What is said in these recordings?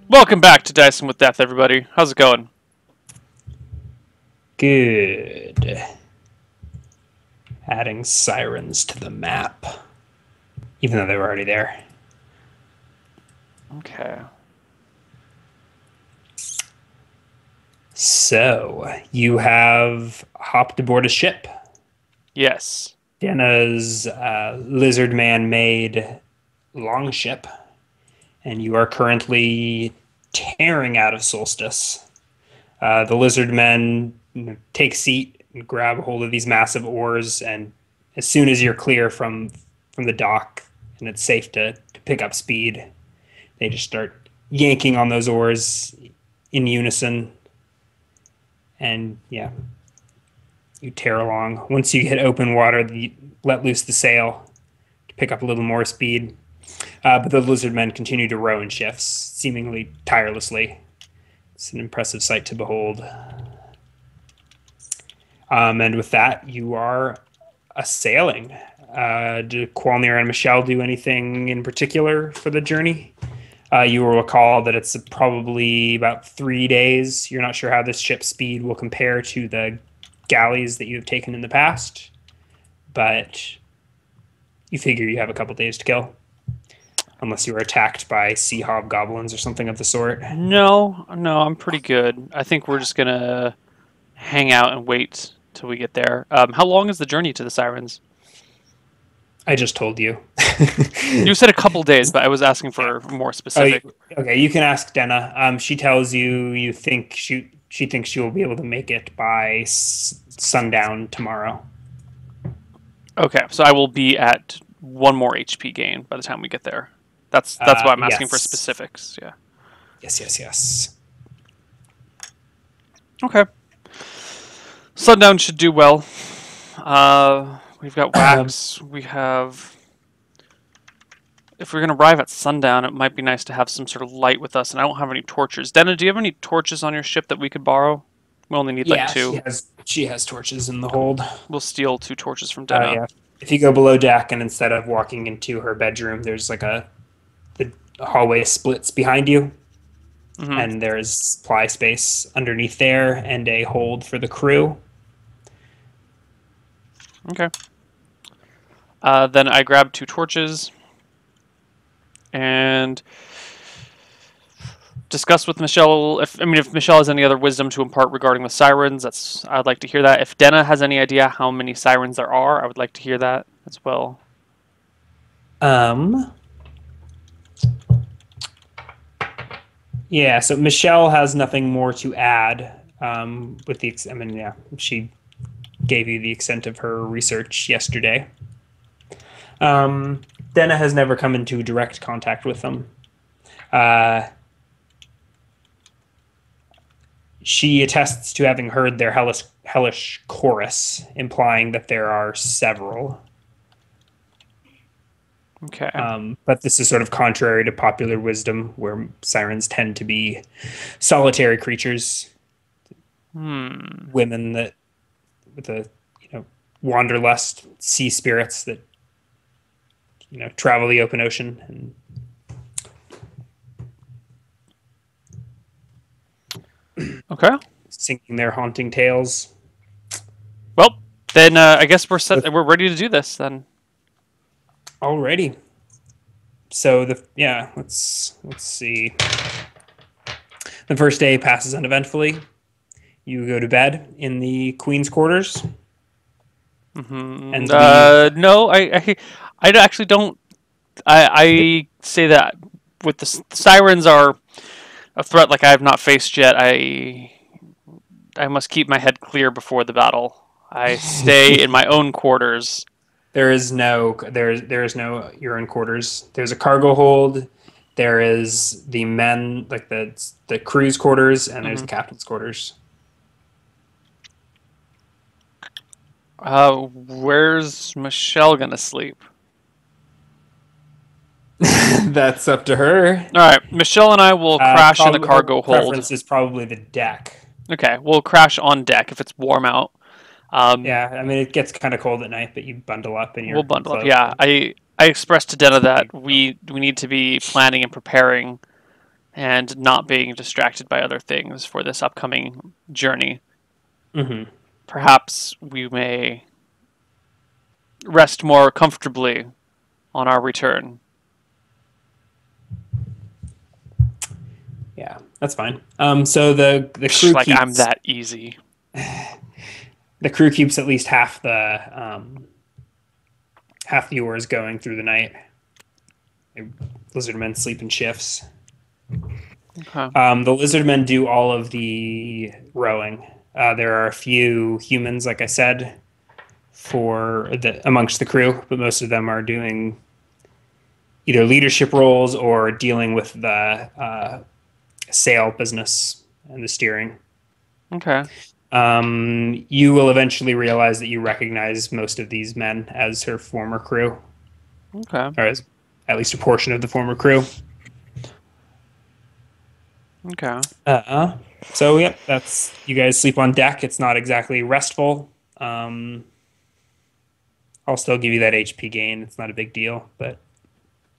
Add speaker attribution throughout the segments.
Speaker 1: Welcome back to Dicing with Death, everybody. How's it going?
Speaker 2: Good. Adding Sirens to the map, even though they were already there.
Speaker 1: Okay.
Speaker 2: So, you have hopped aboard a ship.
Speaker 1: Yes.
Speaker 2: Denna's lizard man-made longship, and you are currently tearing out of Solstice. The lizard men take seat and grab a hold of these massive oars, and as soon as you're clear from the dock and it's safe to pick up speed, they just start yanking on those oars in unison. And yeah, you tear along. Once you hit open water, you let loose the sail to pick up a little more speed. But the lizard men continue to row in shifts, seemingly tirelessly. It's an impressive sight to behold. And with that, you are sailing. Do Qualnir and Michelle do anything in particular for the journey? You will recall that it's probably about 3 days. You're not sure how this ship's speed will compare to the galleys that you have taken in the past, but you figure you have a couple days to kill. Unless you were attacked by sea hobgoblins or something of the sort.
Speaker 1: No, I'm pretty good. I think we're just gonna hang out and wait till we get there. How long is the journey to the Sirens?
Speaker 2: I just told you.
Speaker 1: You said a couple days, but I was asking for more specific.
Speaker 2: Okay, you can ask Denna. She tells you think she thinks she will be able to make it by sundown tomorrow.
Speaker 1: Okay, so I will be at 1 more HP gain by the time we get there. That's why I'm asking for specifics. Yeah.
Speaker 2: Yes.
Speaker 1: Okay. Sundown should do well. We've got wax. We have. If we're gonna arrive at sundown, it might be nice to have some sort of light with us. And I don't have any torches. Denna, do you have any torches on your ship that we could borrow? We only need like 2.
Speaker 2: She has torches in the hold.
Speaker 1: We'll steal 2 torches from Denna.
Speaker 2: Yeah. If you go below deck and instead of walking into her bedroom, there's like the hallway splits behind you, and there's supply space underneath there and a hold for the crew.
Speaker 1: Okay. Then I grab 2 torches and discuss with Michelle. If Michelle has any other wisdom to impart regarding the Sirens, I'd like to hear that. If Denna has any idea how many Sirens there are, I would like to hear that as well.
Speaker 2: Yeah, so Michelle has nothing more to add. She gave you the extent of her research yesterday. Denna has never come into direct contact with them. She attests to having heard their hellish chorus, implying that there are several.
Speaker 1: Okay.
Speaker 2: But this is sort of contrary to popular wisdom, where sirens tend to be solitary creatures. Women that, with a wanderlust, sea spirits that travel the open ocean and
Speaker 1: okay,
Speaker 2: singing their haunting tales.
Speaker 1: Well, then I guess we're set. We're ready to do this then.
Speaker 2: Alrighty. So let's see. The first day passes uneventfully. You go to bed in the Queen's quarters.
Speaker 1: And no, I actually don't. I say that with the Sirens are a threat like I have not faced yet. I must keep my head clear before the battle. I stay in my own quarters.
Speaker 2: There is no urine quarters. There's a cargo hold. There is the men, like the crew's quarters, and there's the captain's quarters.
Speaker 1: Where's Michelle gonna sleep?
Speaker 2: That's up to her.
Speaker 1: All right, Michelle and I will crash in the cargo hold.
Speaker 2: Preference is probably the deck.
Speaker 1: Okay, we'll crash on deck if it's warm out.
Speaker 2: Yeah, I mean it gets kind of cold at night, but you bundle up in
Speaker 1: We'll
Speaker 2: your
Speaker 1: bundle up.
Speaker 2: clothes.
Speaker 1: Yeah, I expressed to Denna that we need to be planning and preparing and not being distracted by other things for this upcoming journey.
Speaker 2: Mm-hmm.
Speaker 1: Perhaps we may rest more comfortably on our return.
Speaker 2: Yeah, that's fine. So the
Speaker 1: Psh,
Speaker 2: crew
Speaker 1: like I'm
Speaker 2: keeps
Speaker 1: that easy.
Speaker 2: the crew keeps at least half the oars going through the night. Lizardmen sleep in shifts.
Speaker 1: Okay.
Speaker 2: The lizardmen do all of the rowing. There are a few humans, like I said, amongst the crew, but most of them are doing either leadership roles or dealing with the sail business and the steering.
Speaker 1: Okay.
Speaker 2: You will eventually realize that you recognize most of these men as her former crew,
Speaker 1: Okay.
Speaker 2: or as at least a portion of the former crew.
Speaker 1: Okay.
Speaker 2: Uh, so yep, that's you guys sleep on deck. It's not exactly restful. Um, I'll still give you that HP gain. It's not a big deal, but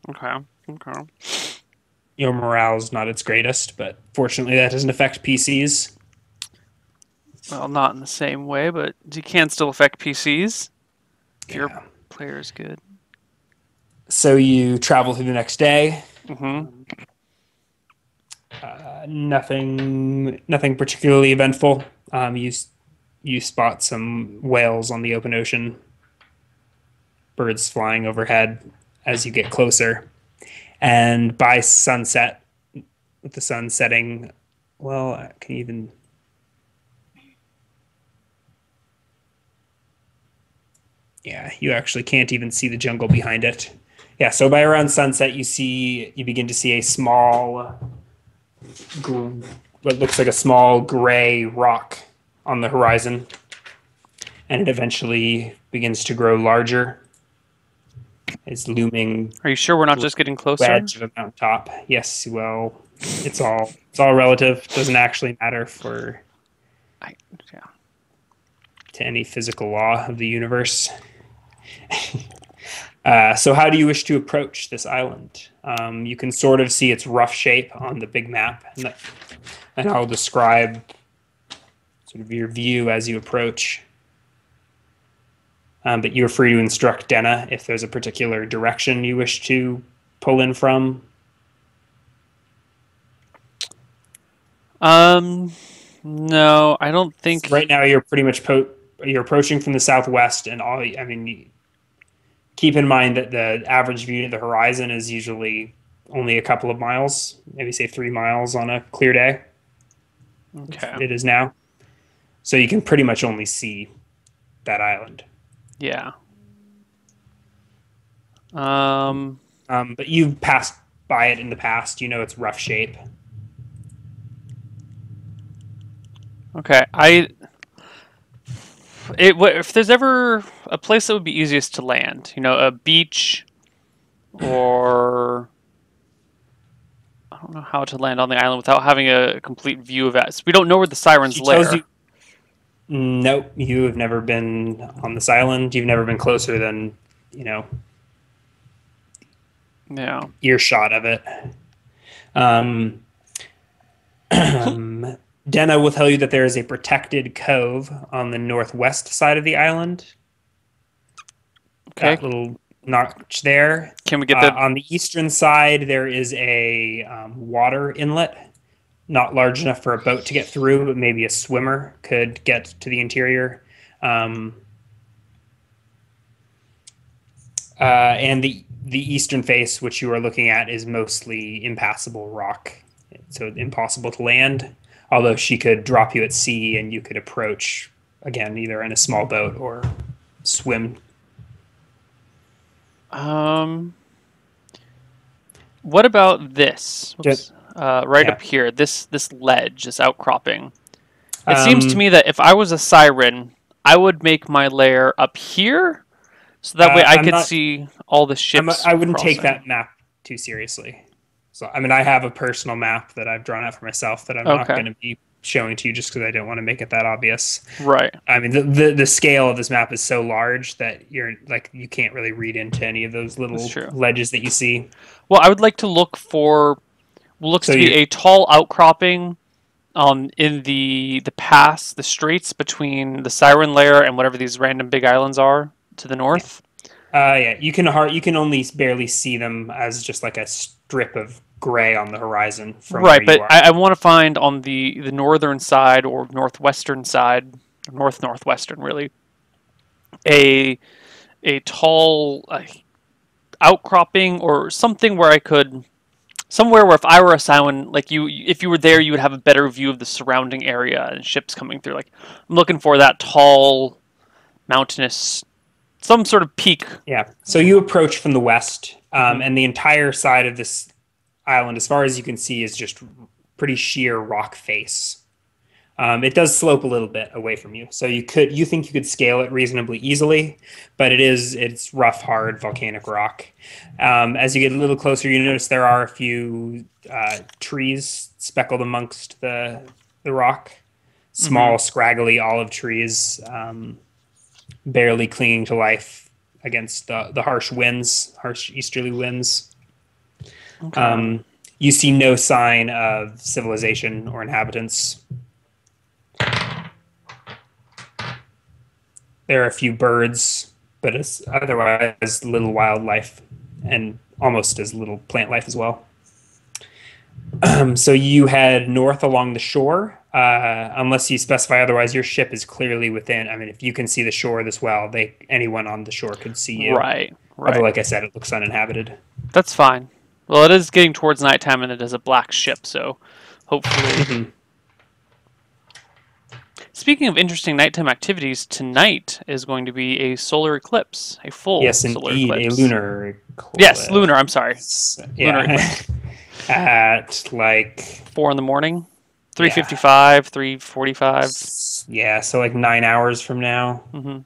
Speaker 1: Okay. Okay.
Speaker 2: your morale's not its greatest. But fortunately, that doesn't affect PCs.
Speaker 1: Well, not in the same way, but you can still affect PCs if your
Speaker 2: Yeah.
Speaker 1: player is good.
Speaker 2: So you travel through the next day.
Speaker 1: Mm-hmm.
Speaker 2: Nothing particularly eventful. You spot some whales on the open ocean, birds flying overhead as you get closer, and by sunset, with the sun setting, well, I can even. Yeah, you actually can't even see the jungle behind it. Yeah, so by around sunset, you begin to see a small, what looks like a small gray rock on the horizon, and it eventually begins to grow larger. It's looming
Speaker 1: Are you sure we're not just getting closer?
Speaker 2: wedge of a mountaintop. Yes, well, it's all relative. Doesn't actually matter for
Speaker 1: I, yeah.
Speaker 2: to any physical law of the universe. So how do you wish to approach this island? You can sort of see its rough shape on the big map, and I'll describe sort of your view as you approach. But you're free to instruct Denna if there's a particular direction you wish to pull in from.
Speaker 1: No, I don't think.
Speaker 2: Right now, you're pretty much you're approaching from the southwest, and all. I mean, keep in mind that the average view to the horizon is usually only a couple of miles, maybe say 3 miles on a clear day.
Speaker 1: Okay.
Speaker 2: It is now, so you can pretty much only see that island.
Speaker 1: Yeah.
Speaker 2: But you've passed by it in the past. You know its rough shape.
Speaker 1: Okay. If there's ever a place that would be easiest to land, a beach, or I don't know how to land on the island without having a complete view of it. So we don't know where the sirens
Speaker 2: She tells
Speaker 1: lair.
Speaker 2: you, nope, you have never been on this island. You've never been closer than,
Speaker 1: Yeah.
Speaker 2: earshot of it. Denna will tell you that there is a protected cove on the northwest side of the island.
Speaker 1: Okay.
Speaker 2: That little notch there.
Speaker 1: Can we get the?
Speaker 2: On the eastern side, there is a water inlet, not large enough for a boat to get through, but maybe a swimmer could get to the interior. And the eastern face, which you are looking at, is mostly impassable rock, so impossible to land. Although she could drop you at sea, and you could approach again either in a small boat or swim.
Speaker 1: What about this?
Speaker 2: Just,
Speaker 1: right
Speaker 2: yeah.
Speaker 1: up here, this ledge, this outcropping. It seems to me that if I was a siren, I would make my lair up here, so that way I could see all the ships.
Speaker 2: I wouldn't
Speaker 1: crossing.
Speaker 2: take that map too seriously. So I mean, I have a personal map that I've drawn out for myself that I'm not going to be showing to you just because I didn't want to make it that obvious.
Speaker 1: Right.
Speaker 2: I mean, the scale of this map is so large that you're like you can't really read into any of those
Speaker 1: That's
Speaker 2: little
Speaker 1: true.
Speaker 2: ledges that you see.
Speaker 1: Well, I would like to look for what looks
Speaker 2: So
Speaker 1: to be
Speaker 2: you're
Speaker 1: a tall outcropping in the pass, the straits between the Siren Lair and whatever these random big islands are to the
Speaker 2: yeah.
Speaker 1: north.
Speaker 2: Yeah, you can only barely see them as just like a strip of gray on the horizon from where
Speaker 1: Right,
Speaker 2: you
Speaker 1: but
Speaker 2: are.
Speaker 1: I want to find on the northern side or northwestern side, northwestern really, a a tall outcropping or something where I could somewhere where if I were a Siren, like you, if you were there, you would have a better view of the surrounding area and ships coming through. Like I'm looking for that tall, mountainous, some sort of peak.
Speaker 2: Yeah. So you approach from the west,
Speaker 1: Hmm.
Speaker 2: and the entire side of this island, as far as you can see, is just pretty sheer rock face. It does slope a little bit away from you, so you think you could scale it reasonably easily, but it's rough, hard volcanic rock. As you get a little closer, you notice there are a few trees speckled amongst the rock,
Speaker 1: Hmm.
Speaker 2: small, scraggly olive trees, barely clinging to life against the harsh winds, harsh easterly winds.
Speaker 1: Okay.
Speaker 2: Um, you see no sign of civilization or inhabitants. There are a few birds, but it's otherwise little wildlife and almost as little plant life as well. So you head north along the shore, unless you specify otherwise. Your ship is clearly within. I mean, if you can see the shore this well, anyone on the shore could see you.
Speaker 1: Right.
Speaker 2: Although,
Speaker 1: Right.
Speaker 2: like I said, it looks uninhabited.
Speaker 1: That's fine. Well, it is getting towards nighttime and it is a black ship, so hopefully.
Speaker 2: Hmm.
Speaker 1: Speaking of interesting nighttime activities, tonight is going to be a solar eclipse, a full
Speaker 2: Yes,
Speaker 1: solar
Speaker 2: indeed, a
Speaker 1: eclipse.
Speaker 2: lunar
Speaker 1: Yes, lunar. I'm sorry,
Speaker 2: eclipse.
Speaker 1: lunar
Speaker 2: Yeah,
Speaker 1: eclipse.
Speaker 2: at like
Speaker 1: 4 in the morning,
Speaker 2: yeah,
Speaker 1: 3:55, 3:45.
Speaker 2: yeah. So like 9 hours from now.
Speaker 1: Mm-hmm.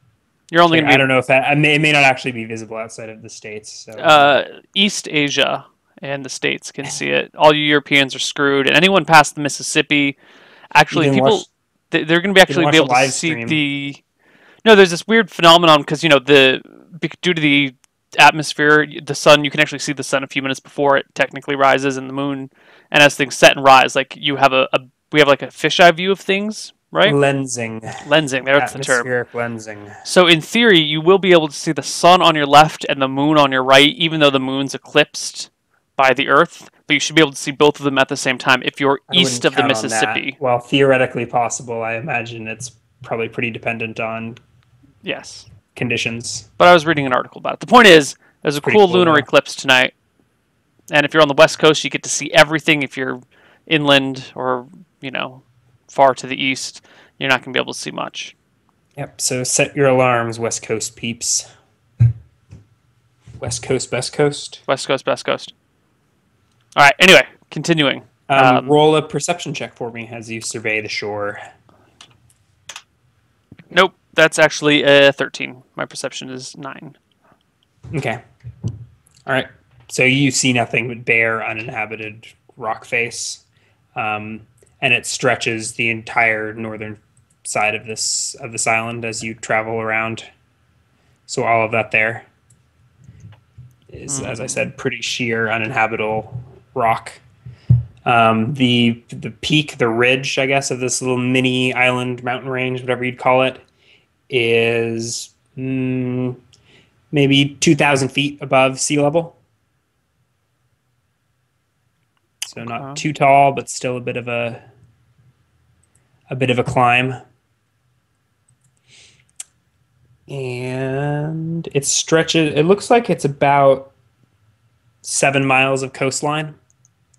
Speaker 1: You're only
Speaker 2: Like
Speaker 1: going
Speaker 2: I
Speaker 1: to
Speaker 2: don't know if that it may not actually be visible outside of the states.
Speaker 1: be
Speaker 2: So
Speaker 1: East Asia and the States can see it. All you Europeans are screwed, and anyone past the Mississippi,
Speaker 2: you
Speaker 1: actually,
Speaker 2: can
Speaker 1: people
Speaker 2: watch
Speaker 1: they're going to be
Speaker 2: you can
Speaker 1: actually be
Speaker 2: watch a
Speaker 1: able to
Speaker 2: live
Speaker 1: see
Speaker 2: stream.
Speaker 1: the. No, there's this weird phenomenon because due to the atmosphere, the sun, you can actually see the sun a few minutes before it technically rises, and the moon, and as things set and rise, like you have we have like a fisheye view of things, right?
Speaker 2: Lensing,
Speaker 1: Lensing, there's the term.
Speaker 2: atmospheric lensing.
Speaker 1: So in theory, you will be able to see the sun on your left and the moon on your right, even though the moon's eclipsed by the Earth. But you should be able to see both of them at the same time if you're
Speaker 2: I
Speaker 1: east
Speaker 2: wouldn't
Speaker 1: of the
Speaker 2: count on that.
Speaker 1: Mississippi.
Speaker 2: Well, theoretically possible. I imagine it's probably pretty dependent on
Speaker 1: Yes.
Speaker 2: conditions.
Speaker 1: But I was reading an article about it. The point is, there's
Speaker 2: It's
Speaker 1: a
Speaker 2: pretty
Speaker 1: cool
Speaker 2: cool
Speaker 1: lunar
Speaker 2: though.
Speaker 1: eclipse tonight, and if you're on the west coast, you get to see everything. If you're inland or far to the east, you're not going to be able to see much.
Speaker 2: Yep. So set your alarms, West Coast peeps. West Coast, Best Coast.
Speaker 1: West coast, best coast. All right. Anyway, continuing.
Speaker 2: Roll a perception check for me as you survey the shore.
Speaker 1: Nope, that's actually a 13. My perception is 9.
Speaker 2: Okay. All right. So you see nothing but bare, uninhabited rock face, and it stretches the entire northern side of this island as you travel around. So all of that there is, as I said, pretty sheer, uninhabitable rock. The peak, the ridge, I guess, of this little mini island mountain range, whatever you'd call it, is maybe 2,000 feet above sea level. So not
Speaker 1: Okay.
Speaker 2: too tall, but still a bit of a climb. And it stretches. It looks like it's about 7 miles of coastline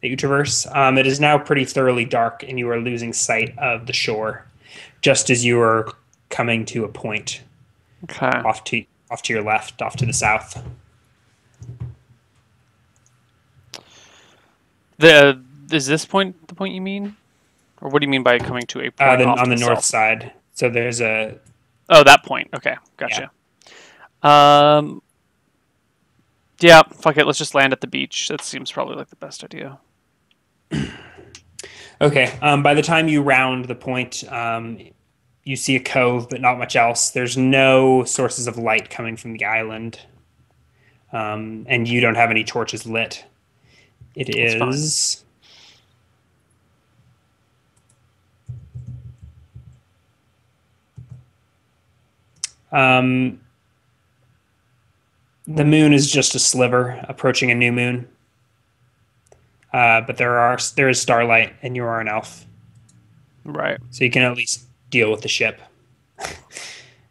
Speaker 2: that you traverse. It is now pretty thoroughly dark, and you are losing sight of the shore, just as you are coming to a point
Speaker 1: Okay.
Speaker 2: off to your left, off to the south.
Speaker 1: Is this point the point you mean, or what do you mean by coming to a point
Speaker 2: Then
Speaker 1: off
Speaker 2: on
Speaker 1: to
Speaker 2: the
Speaker 1: the
Speaker 2: north
Speaker 1: south?
Speaker 2: side. So there's a
Speaker 1: Oh, that point. Okay,
Speaker 2: yeah.
Speaker 1: gotcha. Um, yeah, fuck it. Let's just land at the beach. That seems probably like the best idea.
Speaker 2: Okay. By the time you round the point, you see a cove, but not much else. There's no sources of light coming from the island, and you don't have any torches lit. It
Speaker 1: That's fine.
Speaker 2: is um, the moon is just a sliver approaching a new moon. But there is starlight, and you are an elf,
Speaker 1: Right.
Speaker 2: so you can at least deal with the ship.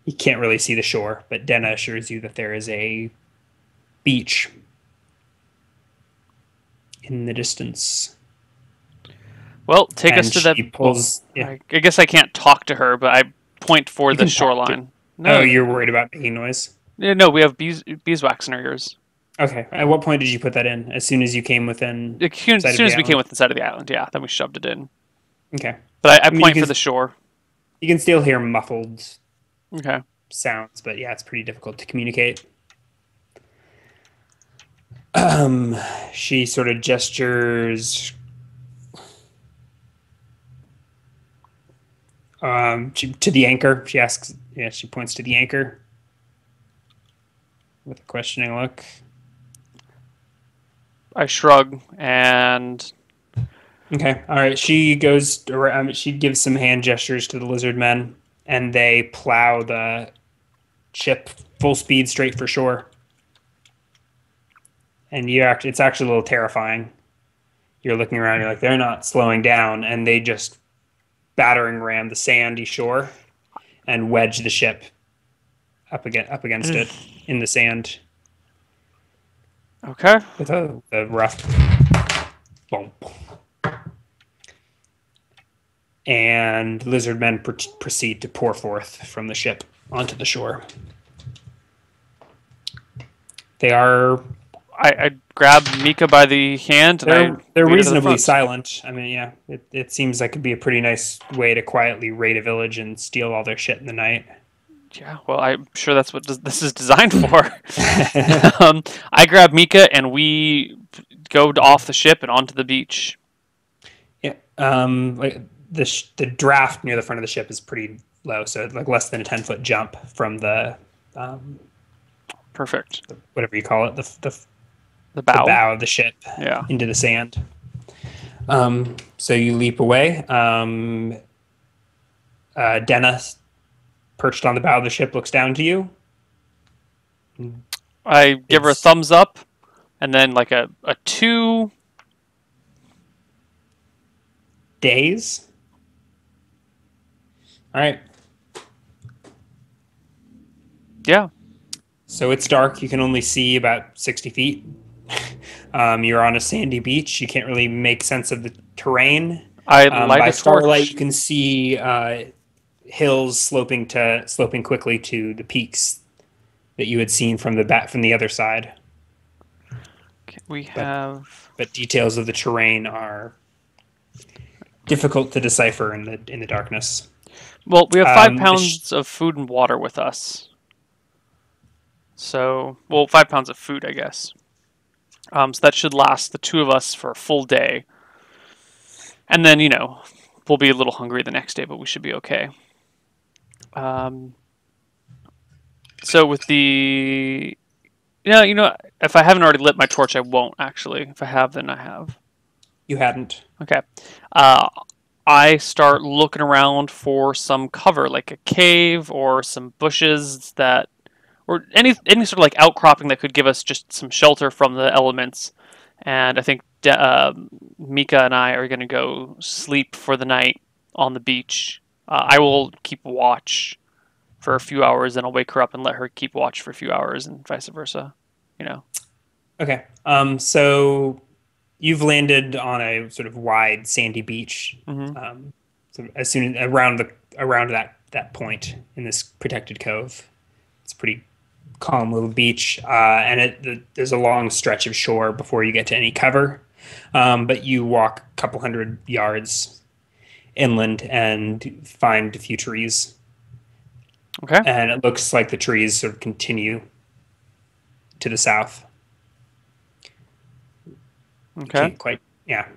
Speaker 2: You can't really see the shore, but Denna assures you that there is a beach in the distance.
Speaker 1: Well, take us
Speaker 2: And
Speaker 1: to that.
Speaker 2: she
Speaker 1: Well,
Speaker 2: pulls. Yeah,
Speaker 1: I guess I can't talk to her, but I point for
Speaker 2: you
Speaker 1: the
Speaker 2: can talk to.
Speaker 1: shoreline.
Speaker 2: Oh,
Speaker 1: No,
Speaker 2: you're worried about making noise.
Speaker 1: no, we have beeswax in our ears.
Speaker 2: Okay. At what point did you put that in? As soon as you came within
Speaker 1: As
Speaker 2: sight of
Speaker 1: soon
Speaker 2: the
Speaker 1: as we came
Speaker 2: island.
Speaker 1: within sight of the island, yeah, then we shoved it in.
Speaker 2: Okay.
Speaker 1: But I
Speaker 2: I mean,
Speaker 1: point for the shore.
Speaker 2: you can still hear muffled
Speaker 1: Okay.
Speaker 2: sounds, but yeah, it's pretty difficult to communicate. She sort of gestures to the anchor. She asks, yeah, she points to the anchor with a questioning look.
Speaker 1: I shrug and
Speaker 2: Okay, all right. She goes around, she gives some hand gestures to the lizard men, and they plow the ship full speed straight for shore. And it's actually a little terrifying. You're looking around, you're like, they're not slowing down, and they just battering ram the sandy shore and wedge the ship up against it in the sand
Speaker 1: okay.
Speaker 2: with a rough bump. And lizard men proceed to pour forth from the ship onto the shore. They are
Speaker 1: I grab Mika by the hand and I
Speaker 2: they're
Speaker 1: lead her to the
Speaker 2: reasonably
Speaker 1: front.
Speaker 2: silent. I mean, yeah, it seems like it'd be a pretty nice way to quietly raid a village and steal all their shit in the night.
Speaker 1: Yeah, well, I'm sure that's what this is designed for. I grab Mika and we go off the ship and onto the beach.
Speaker 2: Yeah, like the draft near the front of the ship is pretty low, so like less than a 10-foot jump from the um,
Speaker 1: Perfect.
Speaker 2: whatever you call it,
Speaker 1: The
Speaker 2: the
Speaker 1: bow.
Speaker 2: bow of the ship
Speaker 1: Yeah.
Speaker 2: into the sand. So you leap away. Dennis, perched on the bow of the ship, looks down to you.
Speaker 1: I give her a
Speaker 2: It's
Speaker 1: thumbs up and then like a two.
Speaker 2: days. All right.
Speaker 1: Yeah.
Speaker 2: So it's dark. You can only see about 60 feet. You're on a sandy beach. You can't really make sense of the terrain.
Speaker 1: I light
Speaker 2: By
Speaker 1: a
Speaker 2: starlight,
Speaker 1: torch.
Speaker 2: you can see hills sloping quickly to the peaks that you had seen from the other side.
Speaker 1: We
Speaker 2: But
Speaker 1: have.
Speaker 2: details of the terrain are difficult to decipher in the darkness.
Speaker 1: Well, we have five
Speaker 2: The
Speaker 1: pounds of food and water with us. So, well, 5 pounds of food, I guess. So that should last the two of us for a full day. And then, we'll be a little hungry the next day, but we should be okay. Um, so with the, yeah, if I haven't already lit my torch, I won't actually. If I have, then I have.
Speaker 2: You hadn't.
Speaker 1: Okay. Uh, I start looking around for some cover, like a cave or some bushes or any sort of like outcropping that could give us just some shelter from the elements. And I think Mika and I are going to go sleep for the night on the beach. I will keep watch for a few hours, and I'll wake her up and let her keep watch for a few hours, and vice versa. You know.
Speaker 2: Okay. So you've landed on a sort of wide sandy beach.
Speaker 1: Hmm.
Speaker 2: So as soon as around that point in this protected cove, it's a pretty calm little beach, and there's a long stretch of shore before you get to any cover. But you walk a couple hundred yards inland and find a few trees,
Speaker 1: Okay.
Speaker 2: and it looks like the trees sort of continue to the south.
Speaker 1: Okay.
Speaker 2: Can't quite, yeah.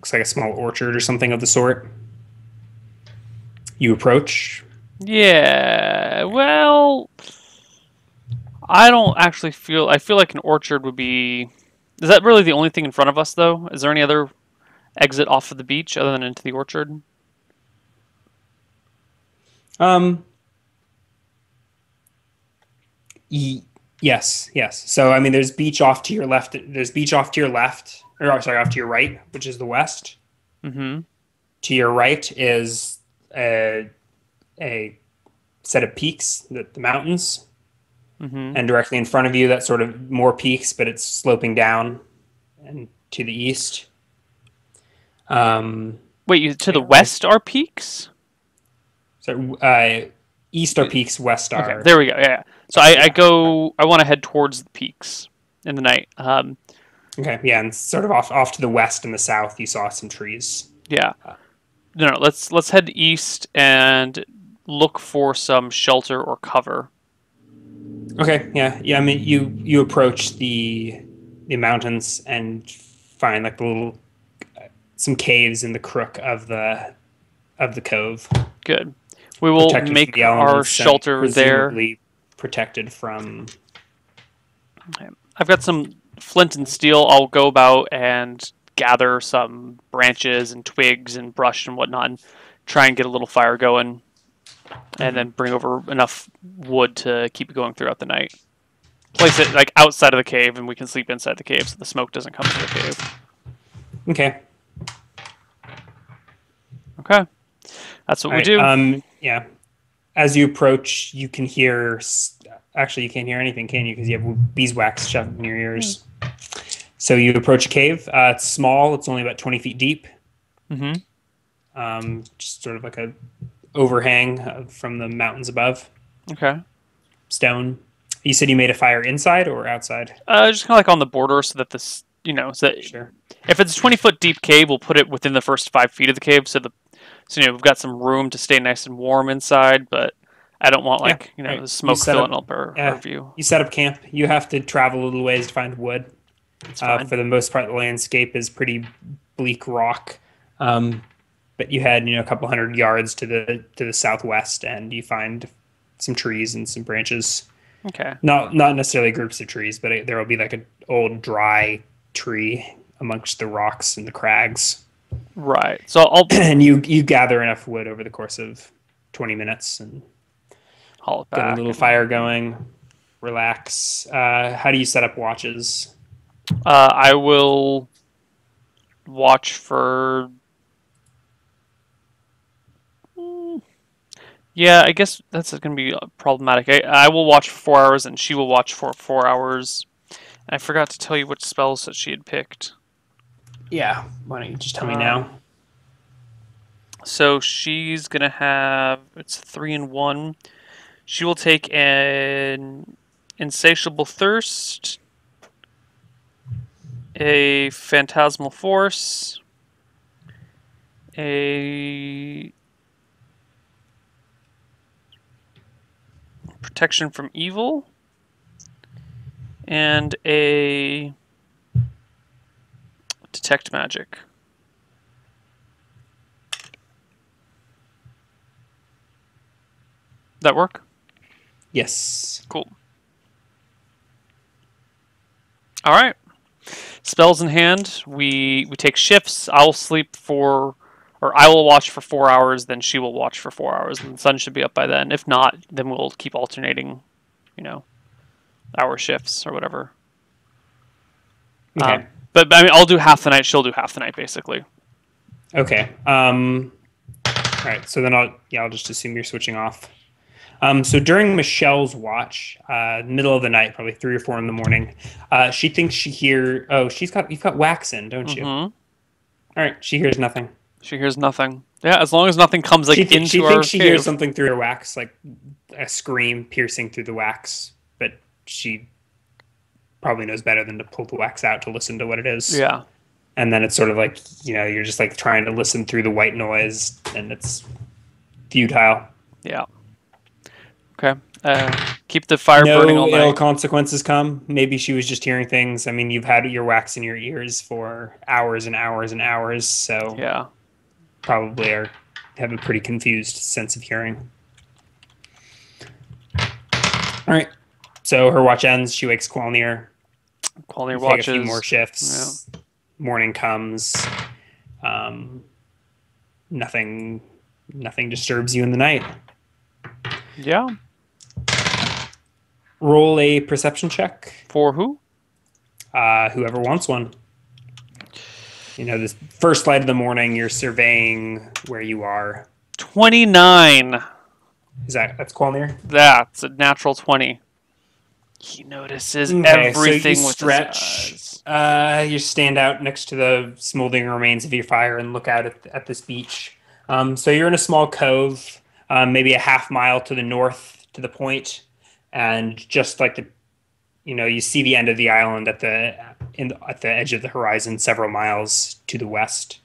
Speaker 2: Looks like a small orchard or something of the sort. You approach.
Speaker 1: Yeah, well, I don't actually feel. I feel like an orchard would be. Is that really the only thing in front of us, though? Is there any other exit off of the beach other than into the orchard?
Speaker 2: Um, y yes, yes. So I mean, there's beach off to your left. There's beach off to your left, or sorry, off to your right, which is the west.
Speaker 1: Mm-hmm.
Speaker 2: To your right is a set of peaks, the mountains,
Speaker 1: Mm-hmm.
Speaker 2: and directly in front of you, that's sort of more peaks, but it's sloping down and to the east. Um,
Speaker 1: Wait, to the
Speaker 2: yeah,
Speaker 1: west are peaks?
Speaker 2: so east are peaks, west
Speaker 1: Okay,
Speaker 2: are
Speaker 1: there we go. Yeah. Yeah. So I
Speaker 2: yeah.
Speaker 1: go. I want to head towards the peaks in the night.
Speaker 2: Okay, yeah, and sort of off to the west and the south, you saw some trees.
Speaker 1: Yeah. No, no. Let's head east and look for some shelter or cover.
Speaker 2: Okay, yeah, yeah. I mean, you approach the mountains and find like the little some caves in the crook of the cove,
Speaker 1: Good. We will
Speaker 2: protected from
Speaker 1: make
Speaker 2: the
Speaker 1: our
Speaker 2: elements and
Speaker 1: shelter there.
Speaker 2: presumably protected from.
Speaker 1: Okay. I've got some flint and steel. I'll go about and gather some branches and twigs and brush and whatnot and try and get a little fire going and then bring over enough wood to keep it going throughout the night. Place it like outside of the cave and we can sleep inside the cave so the smoke doesn't come to the cave.
Speaker 2: Okay.
Speaker 1: Okay. That's what
Speaker 2: All
Speaker 1: we
Speaker 2: right.
Speaker 1: do.
Speaker 2: Yeah. As you approach, you can hear. Actually, you can't hear anything, can you? Because you have beeswax shoved in your ears. So you approach a cave. It's small. It's only about 20 feet deep.
Speaker 1: Mm-hmm.
Speaker 2: Just sort of like a overhang from the mountains above.
Speaker 1: Okay.
Speaker 2: Stone. You said you made a fire inside or outside?
Speaker 1: Just kind of like on the border so that this, so that
Speaker 2: Sure.
Speaker 1: if it's a 20-foot deep cave, we'll put it within the first 5 feet of the cave so we've got some room to stay nice and warm inside, but I don't want
Speaker 2: Right.
Speaker 1: the smoke filling up our view.
Speaker 2: You set up camp. You have to travel a little ways to find wood.
Speaker 1: It's fine.
Speaker 2: For the most part, the landscape is pretty bleak rock. But you head, a couple hundred yards to the southwest, and you find some trees and some branches.
Speaker 1: Okay.
Speaker 2: Not necessarily groups of trees, but there will be like an old dry tree amongst the rocks and the crags.
Speaker 1: Right. So I'll
Speaker 2: And you gather enough wood over the course of 20 minutes and
Speaker 1: haul it
Speaker 2: get a
Speaker 1: back.
Speaker 2: little fire going. Relax. How do you set up watches?
Speaker 1: I will watch for. Yeah, I guess that's going to be problematic. I will watch for 4 hours, and she will watch for 4 hours. And I forgot to tell you which spells that she had picked.
Speaker 2: Yeah. Why don't you just tell me now?
Speaker 1: So she's going to have. It's 3 and 1. She will take an Insatiable Thirst, a Phantasmal Force, a Protection from Evil, and a Detect Magic. That work?
Speaker 2: Yes.
Speaker 1: Cool. All right. Spells in hand. We take shifts. I'll sleep I will watch for 4 hours. Then she will watch for 4 hours, and the sun should be up by then. If not, then we'll keep alternating, hour shifts or whatever.
Speaker 2: Okay.
Speaker 1: But I mean, I'll do half the night. She'll do half the night, basically.
Speaker 2: Okay. All right. So then I'll just assume you're switching off. So during Michelle's watch, middle of the night, probably 3 or 4 in the morning, she thinks she hear. Oh, you've got wax in, don't you? All right. She hears nothing.
Speaker 1: She hears nothing. Yeah, as long as nothing comes into our
Speaker 2: She thinks she
Speaker 1: cave.
Speaker 2: hears something through her wax, like a scream piercing through the wax, but she probably knows better than to pull the wax out to listen to what it is.
Speaker 1: Yeah.
Speaker 2: And then it's sort of like, you're just like trying to listen through the white noise, and it's futile.
Speaker 1: Yeah. Okay. Keep the fire burning all
Speaker 2: No ill
Speaker 1: night.
Speaker 2: consequences come. Maybe she was just hearing things. I mean, you've had your wax in your ears for hours and hours and hours, so
Speaker 1: Yeah.
Speaker 2: probably have a pretty confused sense of hearing. All right. So her watch ends. She wakes Qualnir.
Speaker 1: Quality
Speaker 2: You take a few more
Speaker 1: watches. Yeah.
Speaker 2: shifts. Morning comes. Um, nothing disturbs you in the night.
Speaker 1: Yeah.
Speaker 2: Roll a perception check.
Speaker 1: For who?
Speaker 2: Whoever wants one. You know, this first light of the morning, you're surveying where you are.
Speaker 1: 29.
Speaker 2: That's Qualnir?
Speaker 1: That's a natural 20. He notices
Speaker 2: Okay, so you
Speaker 1: everything with his
Speaker 2: stretch.
Speaker 1: eyes.
Speaker 2: You stand out next to the smoldering remains of your fire and look out at this beach. So you're in a small cove, maybe a half mile to the north to the point, and just like you see the end of the island at the edge of the horizon, several miles to the west.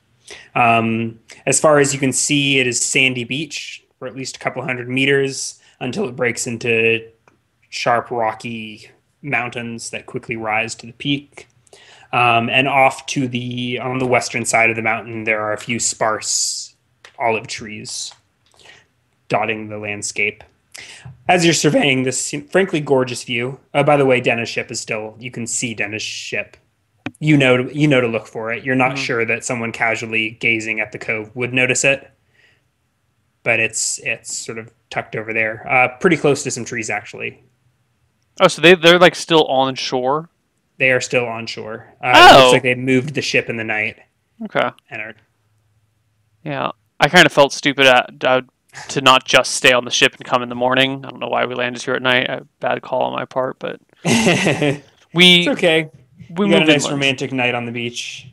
Speaker 2: As far as you can see, it is sandy beach for at least a couple hundred meters until it breaks into sharp, rocky mountains that quickly rise to the peak. And off on the western side of the mountain, there are a few sparse olive trees dotting the landscape. As you're surveying this frankly gorgeous view, by the way, Dennis' ship is still, you can see Dennis' ship. You know to look for it. You're not sure that someone casually gazing at the cove would notice it, but it's sort of tucked over there, pretty close to some trees actually.
Speaker 1: Oh, so they're like still on shore?
Speaker 2: They are still on shore. It looks like
Speaker 1: Oh!
Speaker 2: they moved the ship in the night
Speaker 1: Okay.
Speaker 2: and are.
Speaker 1: Yeah. I kind of felt stupid to not just stay on the ship and come in the morning. I don't know why we landed here at night. A bad call on my part, but
Speaker 2: It's
Speaker 1: we
Speaker 2: okay.
Speaker 1: we
Speaker 2: You got a
Speaker 1: moved
Speaker 2: nice
Speaker 1: inland.
Speaker 2: romantic night on the beach.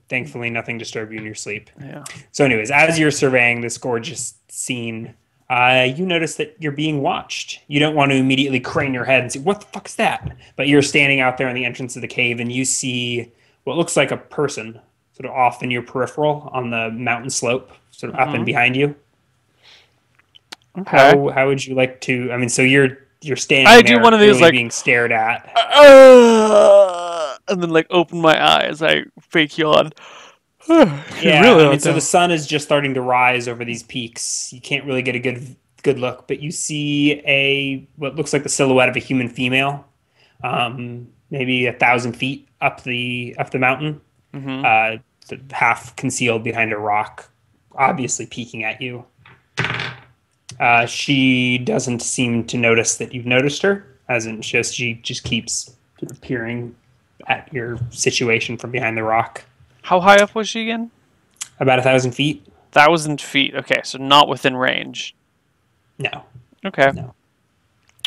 Speaker 2: Thankfully, nothing disturbed you in your sleep.
Speaker 1: Yeah.
Speaker 2: So, anyways, as you're surveying this gorgeous scene, you notice that you're being watched. You don't want to immediately crane your head and say, "What the fuck is that?" But you're standing out there in the entrance of the cave, and you see what looks like a person sort of off in your peripheral on the mountain slope, sort of up and behind you.
Speaker 1: Okay.
Speaker 2: How would you like to? I mean, so you're standing
Speaker 1: I do
Speaker 2: there,
Speaker 1: one of these
Speaker 2: clearly
Speaker 1: like
Speaker 2: being stared at.
Speaker 1: and then like open my eyes. I fake yawn. She's
Speaker 2: Yeah,
Speaker 1: really
Speaker 2: I mean,
Speaker 1: hot
Speaker 2: so the
Speaker 1: though.
Speaker 2: sun is just starting to rise over these peaks. You can't really get a good look, but you see what looks like the silhouette of a human female, maybe 1,000 feet up the mountain,
Speaker 1: Mm-hmm.
Speaker 2: half concealed behind a rock, obviously peeking at you. She doesn't seem to notice that you've noticed her, as in she just keeps sort of peering at your situation from behind the rock.
Speaker 1: How high up was she again?
Speaker 2: About 1,000 feet?
Speaker 1: 1,000 feet. Okay, so not within range.
Speaker 2: No,
Speaker 1: Okay.
Speaker 2: no.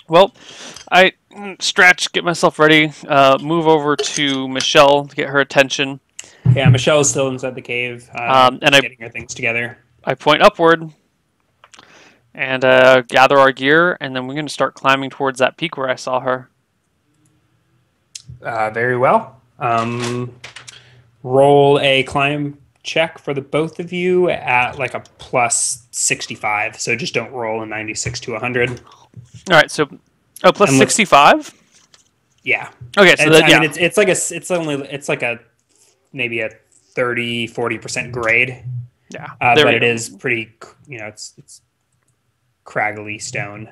Speaker 1: Well, I stretch, get myself ready, move over to Michelle to get her attention,
Speaker 2: Yeah, Michelle is still inside the cave,
Speaker 1: and I
Speaker 2: getting her things together.
Speaker 1: point upward and gather our gear, and then we're going to start climbing towards that peak where I saw her.
Speaker 2: Very well. Roll a climb check for the both of you at like a plus 65. So just don't roll a 96 to 100.
Speaker 1: All right, so plus
Speaker 2: And
Speaker 1: 65.
Speaker 2: Yeah.
Speaker 1: Okay, so that,
Speaker 2: I
Speaker 1: yeah.
Speaker 2: mean, it's like a maybe a 30-40% grade,
Speaker 1: Yeah, there
Speaker 2: but
Speaker 1: we
Speaker 2: it
Speaker 1: go.
Speaker 2: is pretty. It's craggly stone.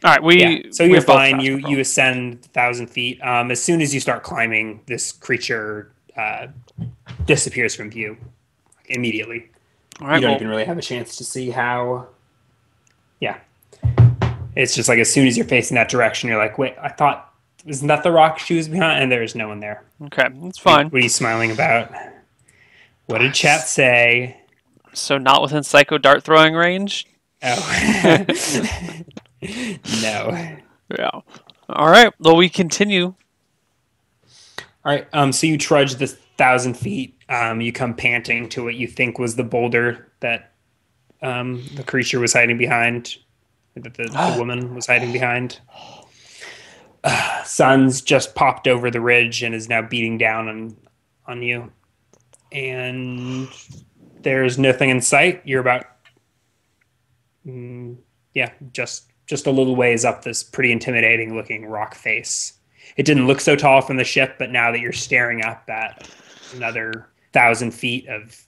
Speaker 1: All right,
Speaker 2: So
Speaker 1: we're
Speaker 2: you're
Speaker 1: both
Speaker 2: fine.
Speaker 1: fast, no
Speaker 2: You
Speaker 1: problem.
Speaker 2: ascend 1,000 feet. As soon as you start climbing, this creature disappears from view immediately.
Speaker 1: All
Speaker 2: You
Speaker 1: right,
Speaker 2: don't
Speaker 1: well,
Speaker 2: even really have a chance to see how. Yeah, it's just like as soon as you're facing that direction, you're like, wait, I thought isn't that the rock she was behind? And there's no one there.
Speaker 1: okay, that's fine.
Speaker 2: What are you smiling about? What did chat say?
Speaker 1: So not within psycho dart throwing range.
Speaker 2: Oh, no.
Speaker 1: Yeah. All right. Well, we continue.
Speaker 2: All right. So you trudge the 1,000 feet. You come panting to what you think was the boulder that the creature was hiding behind, that the woman was hiding behind. Sun's just popped over the ridge and is now beating down on you. And there's nothing in sight. You're about, just just a little ways up this pretty intimidating looking rock face. It didn't look so tall from the ship, but now that you're staring up at another 1,000 feet of